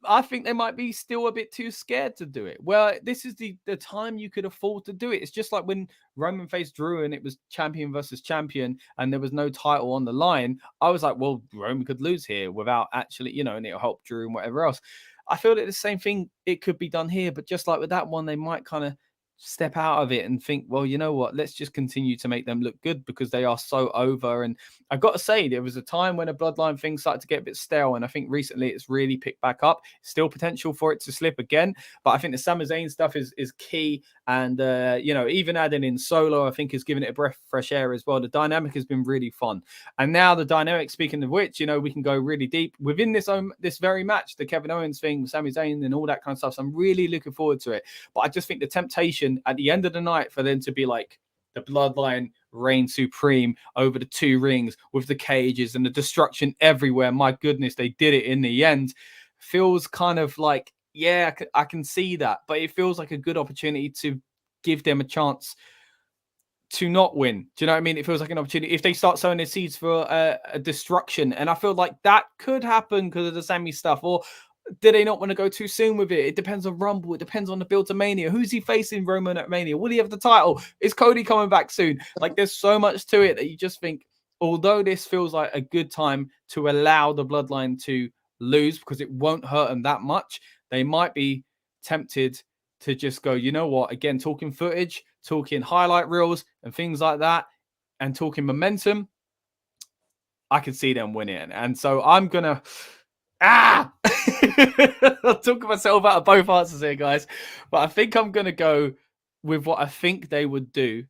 I think they might be still a bit too scared to do it. Well, this is the time you could afford to do it. It's just like when Roman faced Drew and it was champion versus champion and there was no title on the line. I was like, well, Roman could lose here without actually, and it'll help Drew and whatever else. I feel that the same thing, it could be done here, but just like with that one, they might kind of step out of it and think, well, you know what, let's just continue to make them look good because they are so over. And I've got to say, there was a time when a Bloodline thing started to get a bit stale, and I think recently it's really picked back up. Still potential for it to slip again, but I think the Sami Zayn stuff is key. And even adding in Solo, I think, is giving it a breath of fresh air as well. The dynamic has been really fun, and now the dynamic, speaking of which, we can go really deep within this very match, the Kevin Owens thing, Sami Zayn and all that kind of stuff. So I'm really looking forward to it, but I just think the temptation at the end of the night for them to be like, the Bloodline reign supreme over the two rings with the cages and the destruction everywhere. My goodness, they did it in the end. Feels kind of like, yeah, I can see that, but it feels like a good opportunity to give them a chance to not win. Do you know what I mean? It feels like an opportunity if they start sowing their seeds for a destruction, and I feel like that could happen because of the Sammy stuff. Or do they not want to go too soon with it? It depends on Rumble. It depends on the build to Mania. Who's he facing Roman at Mania? Will he have the title? Is Cody coming back soon? Like, there's so much to it that you just think, although this feels like a good time to allow the Bloodline to lose because it won't hurt them that much, they might be tempted to just go, you know what? Again, talking footage, talking highlight reels and things like that, and talking momentum, I can see them winning. And so I'm going to... I'm talking myself out of both answers here, guys. But I think I'm going to go with what I think they would do.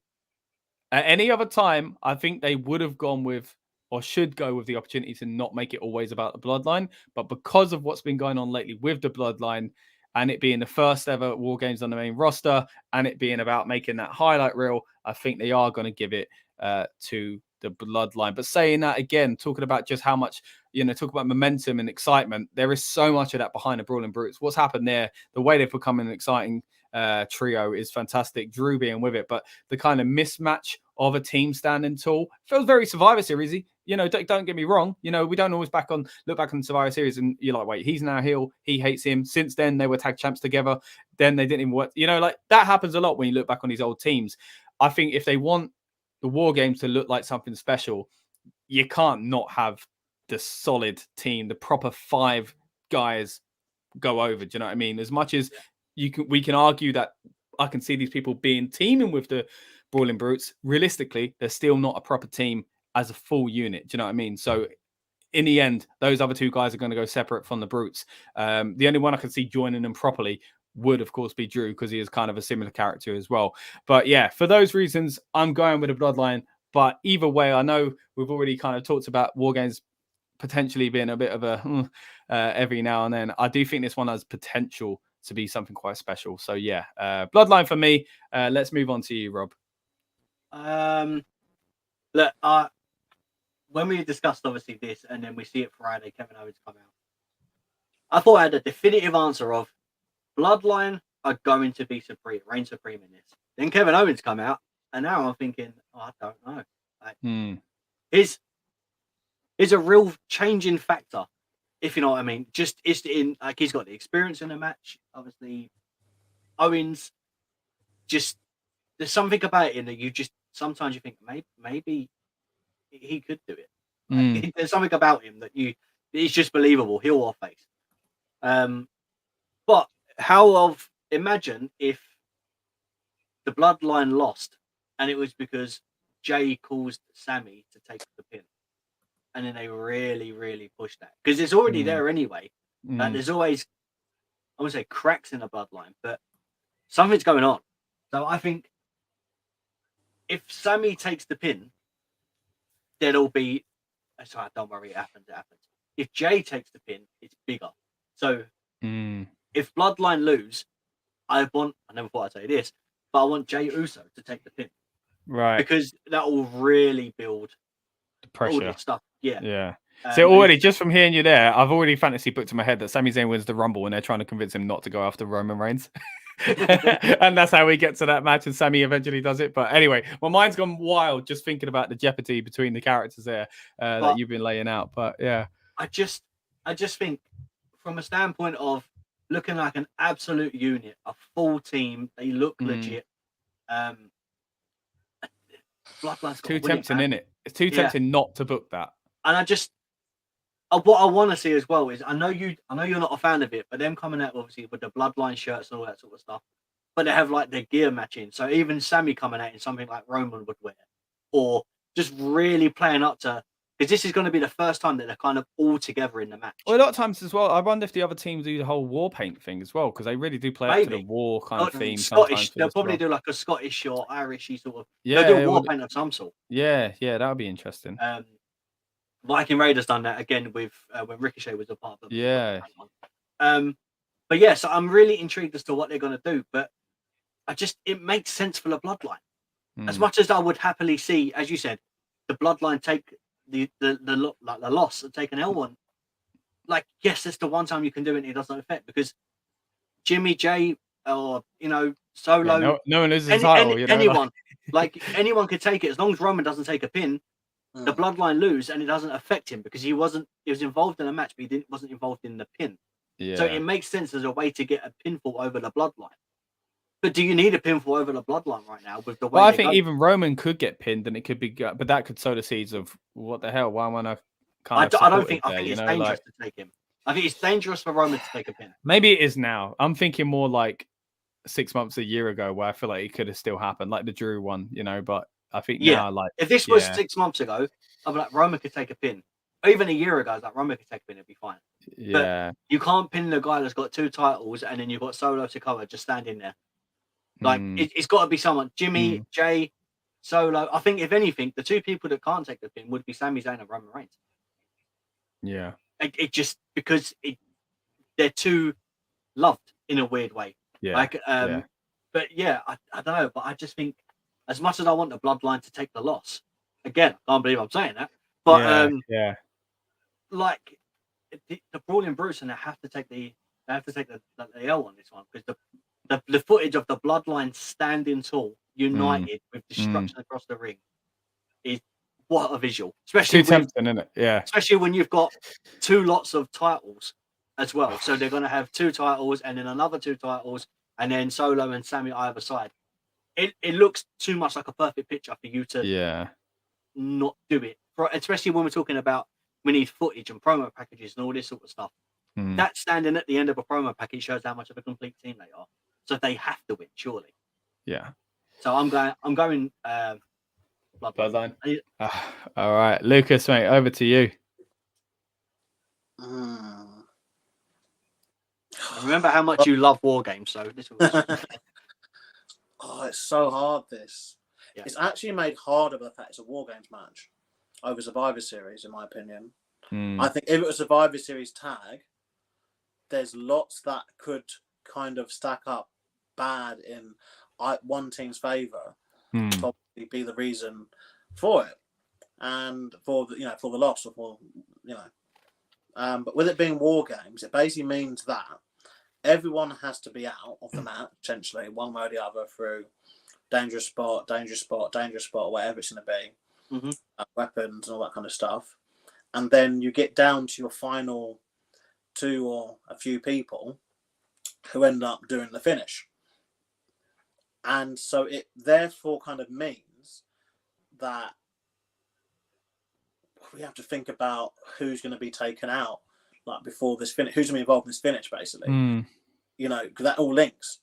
At any other time, I think they would have gone with, or should go with, the opportunity to not make it always about the Bloodline. But because of what's been going on lately with the Bloodline, and it being the first ever WarGames on the main roster, and it being about making that highlight reel, I think they are going to give it to the Bloodline. But saying that again, talking about just how much, talk about momentum and excitement, there is so much of that behind the Brawling Brutes. What's happened there, the way they've become an exciting trio is fantastic. Drew being with it, but the kind of mismatch of a team standing tall feels very Survivor Series-y. Don't get me wrong. We don't always look back on Survivor Series and you're like, wait, he's now heel, he hates him. Since then, they were tag champs together. Then they didn't even work. Like that happens a lot when you look back on these old teams. I think if they want the WarGames to look like something special, you can't not have the solid team, the proper 5 guys go over. Do you know what I mean? As much as we can argue that I can see these people teaming with the Brawling Brutes, realistically, they're still not a proper team as a full unit. Do you know what I mean? So in the end, those other 2 guys are going to go separate from the Brutes. The only one I can see joining them properly would, of course, be Drew, because he is kind of a similar character as well. But yeah, for those reasons, I'm going with the Bloodline. But either way, I know we've already kind of talked about WarGames potentially being a bit of a every now and then. I do think this one has potential to be something quite special. So yeah, Bloodline for me. Let's move on to you, Rob. Look, when we discussed obviously this, and then we see it Friday, Kevin Owens come out, I thought I had a definitive answer of Bloodline are going to be reign supreme in this. Then Kevin Owens come out, and now I'm thinking, I don't know. Is a real changing factor, if you know what I mean. Just it's in like he's got the experience in the match. Obviously, Owens, just there's something about it that you just sometimes you think maybe he could do it. Like, there's something about him that it's just believable, heel or face. But imagine if the Bloodline lost and it was because Jay caused Sammy to take the pin, and then they really, really pushed that because it's already there anyway. There's always, I wouldn't say cracks in the Bloodline, but something's going on. So I think if Sammy takes the pin, then it'll be. Sorry, don't worry, it happens. It happens. If Jay takes the pin, it's bigger. So if Bloodline lose, I never thought I'd say this, but I want Jay Uso to take the pin. Right. Because that will really build The pressure. all this stuff. Yeah. Yeah. So already, just from hearing you there, I've already fantasy booked in my head that Sami Zayn wins the Rumble and they're trying to convince him not to go after Roman Reigns. And that's how we get to that match and Sami eventually does it. But anyway, my mind's gone wild just thinking about the jeopardy between the characters there that you've been laying out. But yeah. I just think from a standpoint of looking like an absolute unit, a full team, they look legit. Bloodline's too tempting, isn't it? It's too tempting not to book that. And I just what I want to see as well is I know you're not a fan of it, but them coming out obviously with the Bloodline shirts and all that sort of stuff, but they have like their gear matching. So even Sammy coming out in something like Roman would wear, or just really playing up to, because this is going to be the first time that they're kind of all together in the match. Well, a lot of times as well, I wonder if the other teams do the whole war paint thing as well, because they really do play up to the war kind of theme. Scottish, they'll probably do like a Scottish or Irishy sort of. Yeah, they'll do war paint of some sort. Yeah, that would be interesting. Viking Raiders done that again with when Ricochet was a part of it. Yeah. But yeah, so I'm really intrigued as to what they're going to do. But it makes sense for the Bloodline. As much as I would happily see, as you said, the Bloodline take the loss and take an L1. Like, yes, it's the one time you can do it and it doesn't affect, because Jimmy J or Solo, no one loses the title. Anyone, like anyone could take it as long as Roman doesn't take a pin. The Bloodline lose and it doesn't affect him because he was involved in a match, but he wasn't involved in the pin. Yeah. So it makes sense as a way to get a pinfall over the Bloodline. But do you need a pinfall over the Bloodline right now with the way? Well, I think even Roman could get pinned and it could be, but that could sow the seeds of what the hell? Why am I not kind of? I think it's dangerous to take him. I think it's dangerous for Roman to take a pin. Maybe it is now. I'm thinking more like 6 months, a year ago, where I feel like it could have still happened, like the Drew one, But I think now, like, if this was 6 months ago, I'd be like, Roman could take a pin. Or even a year ago, I was like, Roman could take a pin, it'd be fine. Yeah. But you can't pin the guy that's got 2 titles and then you've got Solo Sikoa just standing there. Like, it's got to be someone. Jimmy, Jay, Solo. I think, if anything, the 2 people that can't take the pin would be Sami Zayn and Roman Reigns. Yeah. It just, because they're too loved in a weird way. Yeah. Like, but yeah, I don't know. But I just think, as much as I want the Bloodline to take the loss, again, I can't believe I'm saying that. But like the Brawling Brutes, and they have to take the L on this one, because the footage of the Bloodline standing tall, united with destruction across the ring, is what a visual. Especially too tempting, isn't it? Yeah. Especially when you've got 2 lots of titles as well. So they're going to have 2 titles and then another 2 titles, and then Solo and Sammy either side. It looks too much like a perfect picture for you to not do it. Especially when we're talking about, we need footage and promo packages and all this sort of stuff. That standing at the end of a promo package shows how much of a complete team they are. So they have to win, surely. Yeah. So I'm going Bloodline. All right, Lucas, mate, over to you. Remember how much you love WarGames, so this was... Oh, it's so hard, this. Yeah. It's actually made harder by the fact it's a WarGames match over Survivor Series, in my opinion. I think if it was Survivor Series tag, there's lots that could kind of stack up bad in one team's favour, probably be the reason for it, and for the for the loss, or for but with it being WarGames, it basically means that everyone has to be out of the match, essentially, one way or the other, through dangerous spot, whatever it's going to be, weapons and all that kind of stuff. And then you get down to your final 2 or a few people who end up doing the finish. And so it therefore kind of means that we have to think about who's going to be taken out, like, before this finish, who's going to be involved in this finish, basically. Because that all links.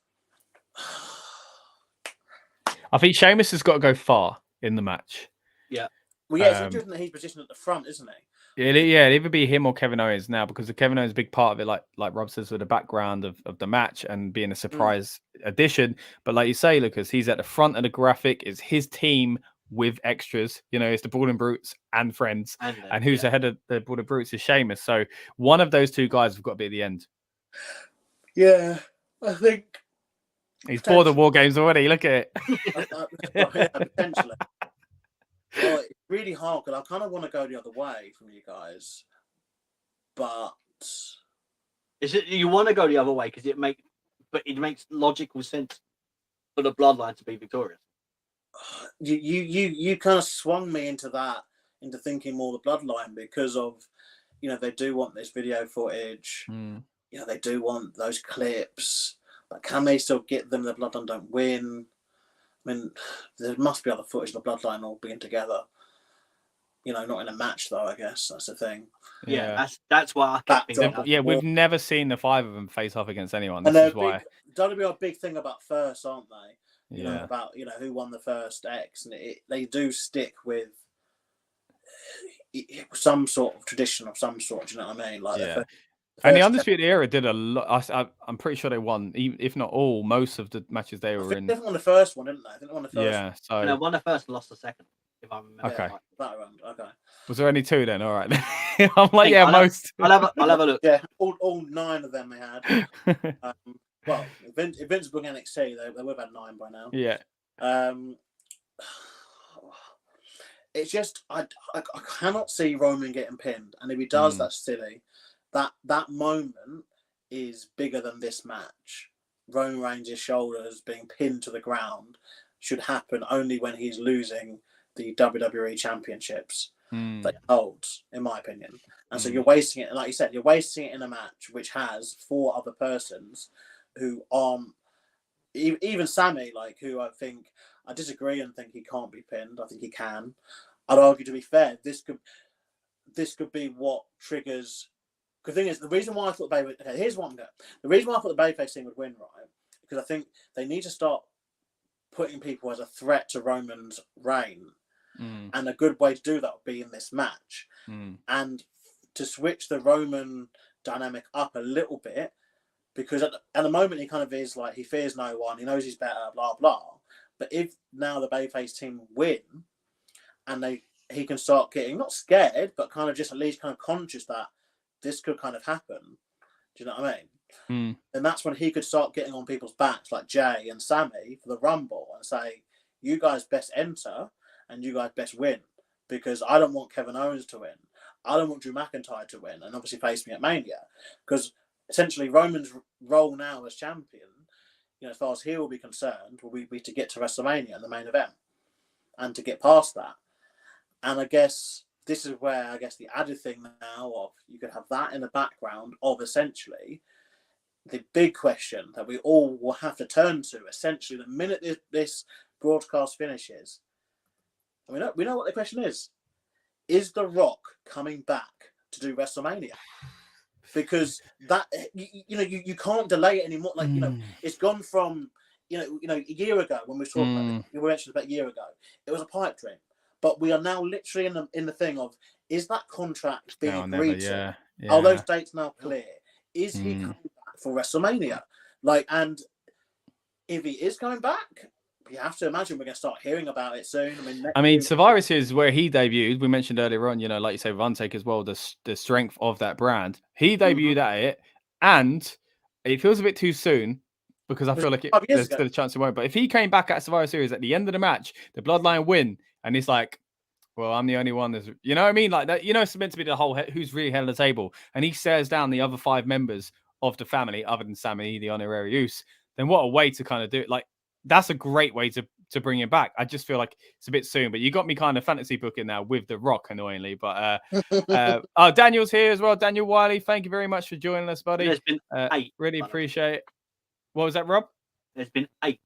I think Sheamus has got to go far in the match. Yeah. Well, yeah, it's interesting that he's positioned at the front, isn't he? it'd either be him or Kevin Owens now, because the Kevin Owens is a big part of it, like Rob says, with the background of the match and being a surprise addition. But like you say, Lucas, he's at the front of the graphic. It's his team with extras. It's the Brawling Brutes and friends. And who's ahead of the Brawling Brutes is Sheamus. So one of those two guys have got to be at the end. Yeah, I think he's bored of WarGames already. Look at it. Potentially. Well, it's really hard because I kind of want to go the other way from you guys, but is it you want to go the other way because it makes logical sense for the Bloodline to be victorious? You kind of swung me into thinking more the Bloodline because of they do want this video footage. They do want those clips, but can they still get them? The Bloodline don't win. I mean, there must be other footage of the Bloodline all being together. Not in a match though. I guess that's the thing. Yeah, that's why I kept thinking. Yeah, we've never seen the five of them face off against anyone. And this is why WWE are a big thing about first, aren't they? Yeah. About who won the first X, and they do stick with some sort of tradition of some sort. Do you know what I mean? Like and the Undisputed Era did a lot. I'm pretty sure they won, if not all, most of the matches they were in. They won the first one, didn't they? I think they won the first. Yeah, so and they won the first and lost the second, if I remember. Okay. Right. That round. Okay. Was there only two then? All right. I'm like, most. I'll have a look. Yeah, all 9 of them they had. Well, if Vince brought NXT, they would have had 9 by now. Yeah. It's just I cannot see Roman getting pinned, and if he does, that's silly. That moment is bigger than this match. Roman Reigns' shoulders being pinned to the ground should happen only when he's losing the WWE championships that he holds, in my opinion. And so you're wasting it, like you said, you're wasting it in a match which has 4 other persons who aren't even Sammy, like who I disagree and think he can't be pinned. I think he can. I'd argue, to be fair, this could be what triggers. The thing is, the reason why I thought here's one go. The reason why I thought the Babyface team would win, right? Because I think they need to start putting people as a threat to Roman's reign, and a good way to do that would be in this match, and to switch the Roman dynamic up a little bit, because at the moment he kind of is like he fears no one, he knows he's better, blah blah. But if now the Babyface team win, and he can start getting not scared, but kind of just at least kind of conscious that this could kind of happen. Do you know what I mean? And that's when he could start getting on people's backs, like Jay and Sammy, for the Rumble, and say, you guys best enter and you guys best win, because I don't want Kevin Owens to win. I don't want Drew McIntyre to win and obviously face me at Mania, because essentially Roman's role now as champion, as far as he will be concerned, will be to get to WrestleMania and the main event and to get past that. And I guess this is where the added thing now of you could have that in the background of essentially the big question that we all will have to turn to, essentially the minute this broadcast finishes. And we know what the question is. Is The Rock coming back to do WrestleMania? Because that you can't delay it anymore. Like it's gone from a year ago when we were talking about it, we mentioned about a year ago, it was a pipe dream. But we are now literally in the thing of, is that contract being agreed to? Yeah. Are those dates now clear? Is he coming back for WrestleMania? And if he is coming back, you have to imagine we're going to start hearing about it soon. I mean, Survivor Series is where he debuted. We mentioned earlier on, like you say, with Undertaker as well, the strength of that brand. He debuted at it, and it feels a bit too soon, because I feel like there's still a chance it won't. But if he came back at Survivor Series at the end of the match, the Bloodline win, and he's like, well, I'm the only one that's, you know what I mean? Like that, it's meant to be the whole who's really head of the table. And he stares down the other 5 members of the family, other than Sammy, the honorary use. Then what a way to kind of do it. Like, that's a great way to bring him back. I just feel like it's a bit soon, but you got me kind of fantasy booking now with The Rock, annoyingly. But Daniel's here as well. Daniel Wiley, thank you very much for joining us, buddy. There's been 8. Really appreciate it. What was that, Rob? There's been 8.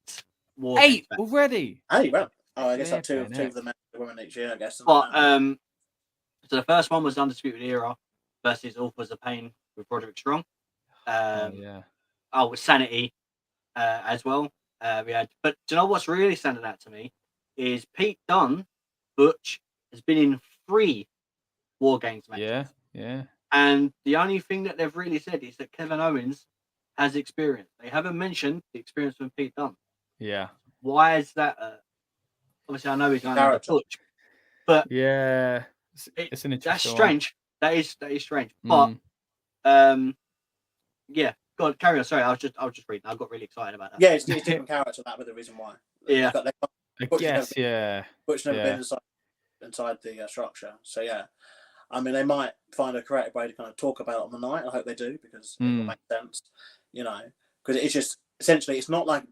8 already? 8, well. Oh, I guess like two of the men and women each year, I guess. But so the first one was Undisputed Era versus Authors of Pain with Roderick Strong. With Sanity as well. We had, but do you know what's really standing out to me is Pete Dunne, Butch, has been in 3 WarGames matches. Yeah. And the only thing that they've really said is that Kevin Owens has experience. They haven't mentioned the experience from Pete Dunne. Yeah. Why is that? Obviously, I know he's going to the touch, but yeah, it's an interesting. That's strange. That is strange. But yeah. Go on, carry on. Sorry, I was just reading. I got really excited about that. Yeah, it's different character. That was the reason why. Yeah. I guess. Butch never been inside the structure. So yeah. I mean, they might find a creative way to kind of talk about it on the night. I hope they do, because it will make sense, because it's just essentially, it's not like,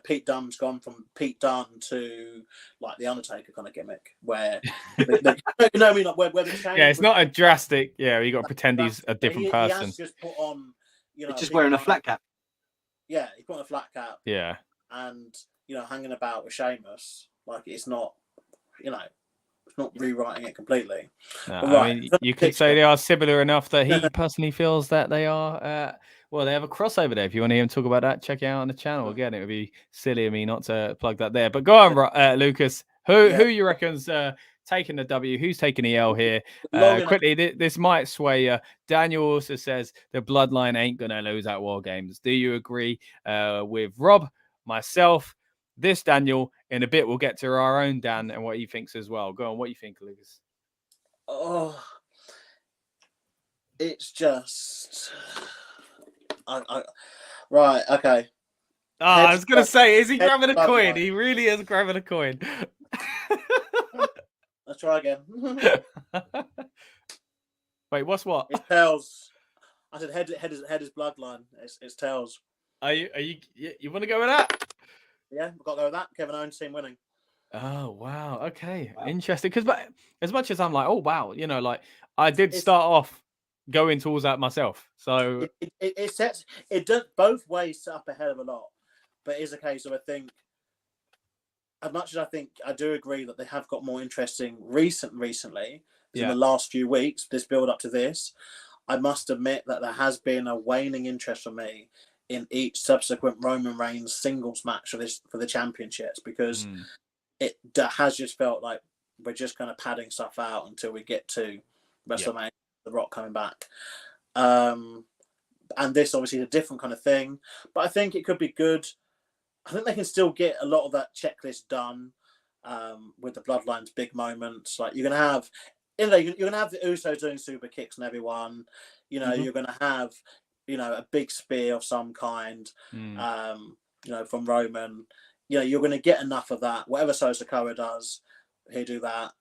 Pete Dunne's gone from Pete Dunne to like the Undertaker kind of gimmick where, where the change. Yeah, it's not a drastic. Yeah, you got to pretend he's a different person. He has just put on, just wearing a flat cap. Yeah, he put on a flat cap. Yeah, and hanging about with Sheamus, like it's not, it's not rewriting it completely. No, I mean, you could say they are similar enough that he personally feels that they are. Well, they have a crossover there. If you want to hear him talk about that, check it out on the channel. Again, it would be silly of me not to plug that there. But go on, Lucas. Who you reckon's taking the W? Who's taking the L here? Quickly, this might sway you. Daniel also says the Bloodline ain't going to lose at WarGames. Do you agree with Rob, myself, this Daniel? In a bit, we'll get to our own Dan and what he thinks as well. Go on, what do you think, Lucas? Oh, it's just... Right, okay. I was going to say, is he grabbing a coin? He really is grabbing a coin. Let's try again. Wait, what's what? It's tails. I said head is Bloodline. It's tails. Are you want to go with that? Yeah, we've got to go with that. Kevin Owens team winning. Oh wow, okay, interesting. Because as much as I'm like, oh wow, like I did start off going towards that myself. So it does both ways set up a hell of a lot, but it is a case of, I think, as much as I do agree that they have got more interesting recently in the last few weeks, this build up to this, I must admit that there has been a waning interest for me in each subsequent Roman Reigns singles match for the championships, because it has just felt like we're just kind of padding stuff out until we get to WrestleMania, The Rock coming back. And this obviously is a different kind of thing, but I think it could be good. I think they can still get a lot of that checklist done with the Bloodline's big moments. Like you're gonna have the Usos doing super kicks on everyone. You're gonna have a big spear of some kind. From Roman. You're gonna get enough of that. Whatever Sikoa does, he'll do that.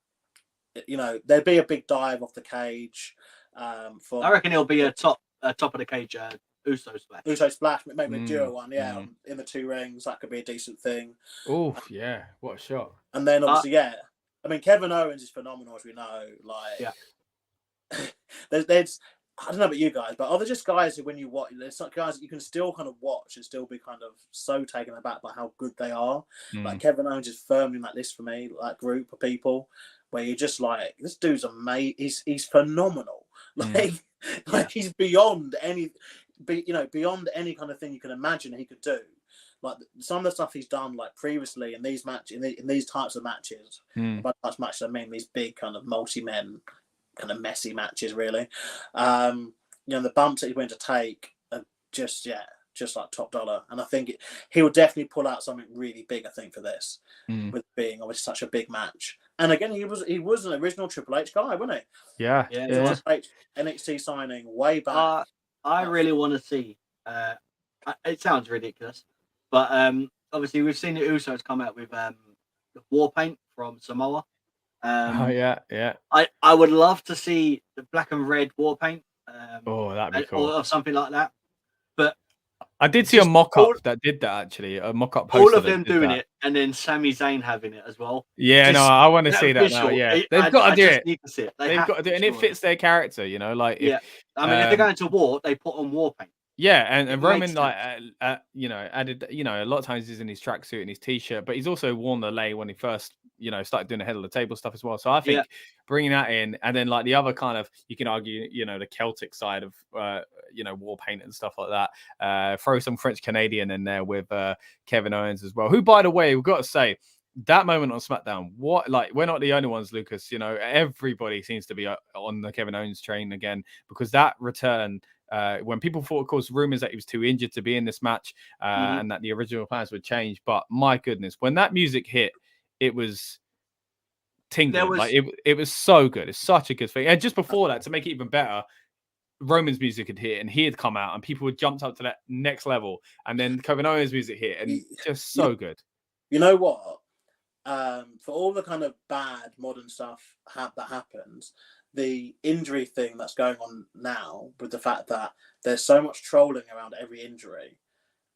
There'd be a big dive off the cage. I reckon it'll be a top of the cage. Uso splash, maybe a duo one, in the two rings. That could be a decent thing. Oh yeah, what a shot! And then obviously, I mean, Kevin Owens is phenomenal, as we know. Like, there's I don't know about you guys, but are there just guys who, when you watch, there's some guys that you can still kind of watch and still be kind of so taken aback by how good they are. Like Kevin Owens is firmly in that list for me, like group of people where you're just like, this dude's amazing. He's phenomenal. Like he's beyond any kind of thing you can imagine he could do. Like some of the stuff he's done, like previously in these matches, in these types of matches. By types of matches, I mean these big kind of multi-men, kind of messy matches, really. The bumps that he's going to take are just like top dollar. And I think he will definitely pull out something really big, I think, for this, with being obviously such a big match. And again, he was an original Triple H guy, wasn't he? Yeah. Triple H NXT signing way back. I really want to see. It sounds ridiculous, but obviously we've seen the Usos come out with the war paint from Samoa. I would love to see the black and red war paint. That'd be cool, or something like that. But I did see a mock-up that did that, actually. A mock-up poster. All of them doing it, and then Sami Zayn having it as well. Yeah, I want to see that now. Yeah, they've got to do it. Need to see it. They've got to do it, and it fits their character. Like, if they're going to war, they put on war paint. Yeah, and Roman added. A lot of times he's in his tracksuit and his t-shirt, but he's also worn the lei when he first started doing the head of the table stuff as well. So I think bringing that in, and then like the other kind of, you can argue, the Celtic side of war paint and stuff like that. Throw some French Canadian in there with Kevin Owens as well, who, by the way, we've got to say, that moment on SmackDown, what, like, we're not the only ones, Lucas. You know, everybody seems to be on the Kevin Owens train again, because that return, when people thought, of course, rumors that he was too injured to be in this match, and that the original plans would change. But my goodness, when that music hit, it was tingling. Like, it was so good. It's such a good thing. And just before that, to make it even better, Roman's music had hit and he had come out and people had jumped up to that next level, and then Kevin Owens' music hit, and just so good. You know what? For all the kind of bad modern stuff that happens, the injury thing that's going on now, with the fact that there's so much trolling around every injury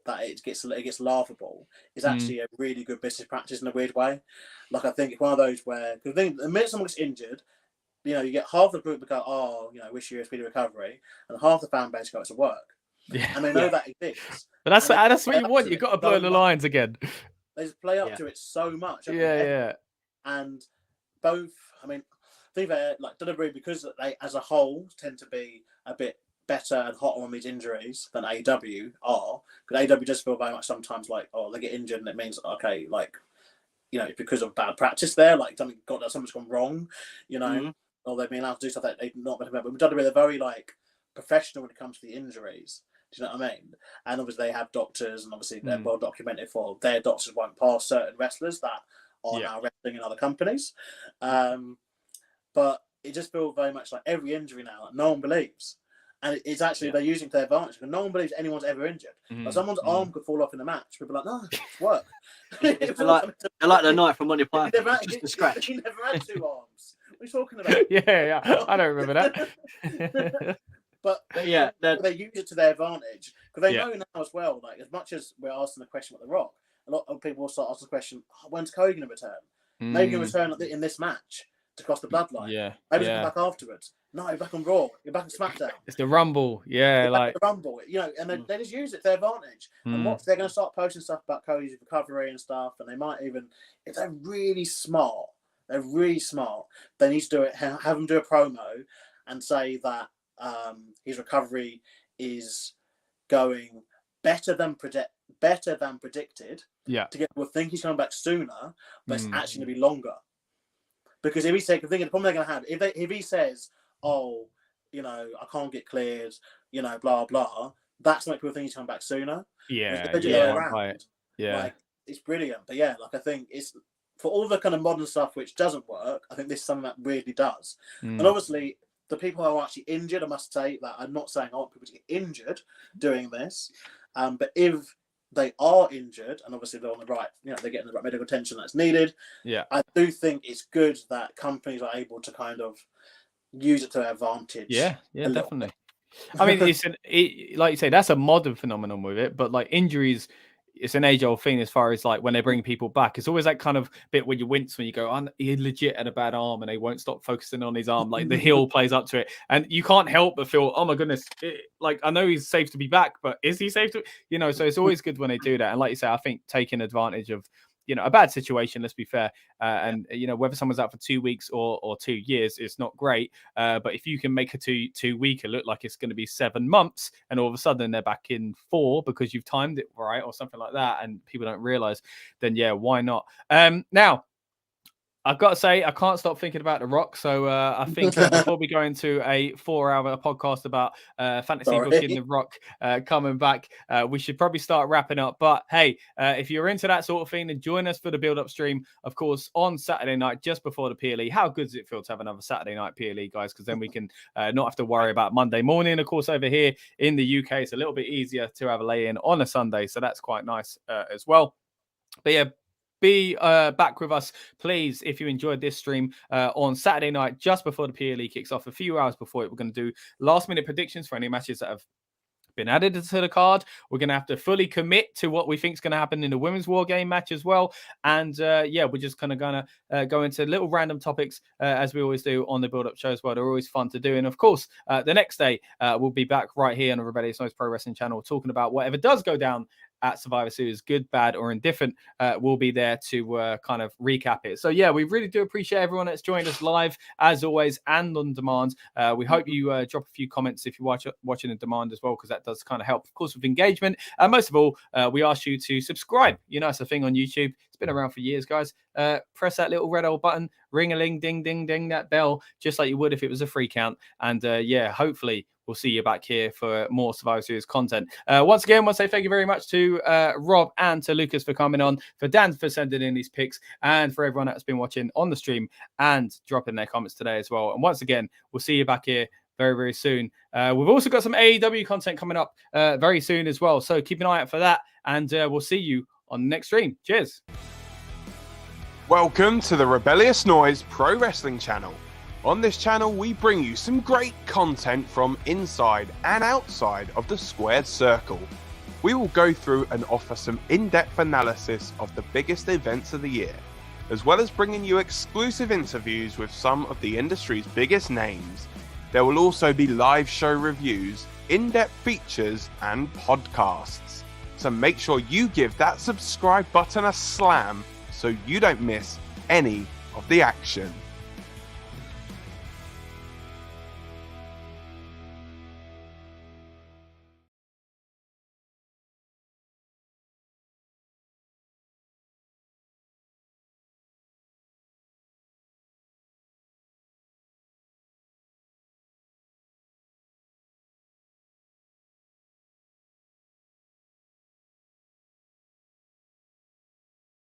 that it gets laughable, is actually a really good business practice in a weird way. Like, I think it's one of those where, because the minute someone gets injured, you know, you get half the group that go, "Oh, you know, wish you a speedy recovery," and half the fan base go, "It's a work." Yeah. And they know that exists. But that's what you want. You've got to blow the lines again. They just play up to it so much. Yeah. And both, I mean, I think they're like WWE, because they, as a whole, tend to be a bit better and hotter on these injuries than AEW are. Because AEW does feel very much sometimes like, oh, they get injured and it means, okay, like, you know, it's because of bad practice there, like something's gone wrong, you know, or they've been allowed to do stuff that they've not been about. But with WWE, they're very like professional when it comes to the injuries. Do you know what I mean? And obviously they have doctors, and obviously they're well documented for their doctors won't pass certain wrestlers that are now wrestling in other companies. But it just feels very much like every injury now, like, no one believes. And it's actually, they're using it to their advantage, because no one believes anyone's ever injured. Like, someone's arm could fall off in a match. People are like, no, it's work. They're like the knight from Monty Python. Just a scratch. He never had two arms. What are you talking about? Yeah. I don't remember that. But they use it to their advantage, because they know now as well, like, as much as we're asking the question with The Rock, a lot of people will start asking the question, when's Cody going to return? Maybe he'll return in this match to cross the bloodline. Maybe he'll come back afterwards. No, you're back on Raw. You're back on SmackDown. It's the Rumble. Yeah, like the Rumble. You know, and they just use it to their advantage. And they're going to start posting stuff about Cody's recovery and stuff, and they might even, if they're really smart, they need to do it. Have them do a promo and say that his recovery is going better than predicted. Yeah. To get people think he's coming back sooner, but it's actually going to be longer. Because if he said, the problem they're going to have, if he says, "Oh, you know, I can't get cleared," you know, blah blah, that's like people think he's coming back sooner. Yeah. Like, it's brilliant. But yeah, like, I think it's, for all the kind of modern stuff which doesn't work, I think this is something that really does. And obviously, the people who are actually injured, I must say that I'm not saying I want people to get injured doing this, but if they are injured, and obviously they're on the right, you know, they're getting the right medical attention that's needed. Yeah, I do think it's good that companies are able to kind of use it to their advantage. Yeah, definitely. I mean, like you say, that's a modern phenomenon with it, but like injuries, it's an age-old thing as far as like when they bring people back. It's always that kind of bit where you wince when you go, oh, he legit had a bad arm, and they won't stop focusing on his arm. Like, the heel plays up to it, and you can't help but feel, oh my goodness, like, I know he's safe to be back, but is he safe to, you know? So it's always good when they do that. And like you say, I think taking advantage of, you know, a bad situation, let's be fair, and you know, whether someone's out for 2 weeks or 2 years, it's not great, but if you can make a two weeker look like it's going to be 7 months, and all of a sudden they're back in 4 because you've timed it right or something like that, and people don't realize, then yeah, why not? Now I've got to say, I can't stop thinking about The Rock. So I think before we go into a 4-hour podcast about fantasy booking The Rock coming back, we should probably start wrapping up. But hey, if you're into that sort of thing, then join us for the build-up stream, of course, on Saturday night, just before the PLE. How good does it feel to have another Saturday night PLE, guys? Because then we can not have to worry about Monday morning. Of course, over here in the UK, it's a little bit easier to have a lay-in on a Sunday. So that's quite nice as well. But yeah, be back with us, please, if you enjoyed this stream on Saturday night, just before the PLE kicks off, a few hours before it. We're going to do last-minute predictions for any matches that have been added to the card. We're going to have to fully commit to what we think is going to happen in the women's war game match as well. And yeah, we're just kind of going to go into little random topics as we always do on the build-up show as well. They're always fun to do. And of course, the next day, we'll be back right here on the Rebellious Noise Pro Wrestling channel talking about whatever does go down at Survivor Series, good, bad, or indifferent, will be there to kind of recap it. So yeah, we really do appreciate everyone that's joined us live, as always, and on demand. We hope you drop a few comments if you're watching on demand as well, because that does kind of help, of course, with engagement. And most of all, we ask you to subscribe. You know, it's a thing on YouTube. It's been around for years, guys. Press that little red old button, ring-a-ling, ding, ding, ding, that bell, just like you would if it was a free count. And yeah, hopefully we'll see you back here for more Survivor Series content. Once again, I want to say thank you very much to Rob and to Lucas for coming on, for Dan for sending in these picks, and for everyone that's been watching on the stream and dropping their comments today as well. And once again, we'll see you back here very, very soon. We've also got some AEW content coming up very soon as well. So keep an eye out for that, and we'll see you on the next stream. Cheers. Welcome to the Rebellious Noise Pro Wrestling channel. On this channel, we bring you some great content from inside and outside of the squared circle. We will go through and offer some in-depth analysis of the biggest events of the year, as well as bringing you exclusive interviews with some of the industry's biggest names. There will also be live show reviews, in-depth features, and podcasts. So make sure you give that subscribe button a slam so you don't miss any of the action.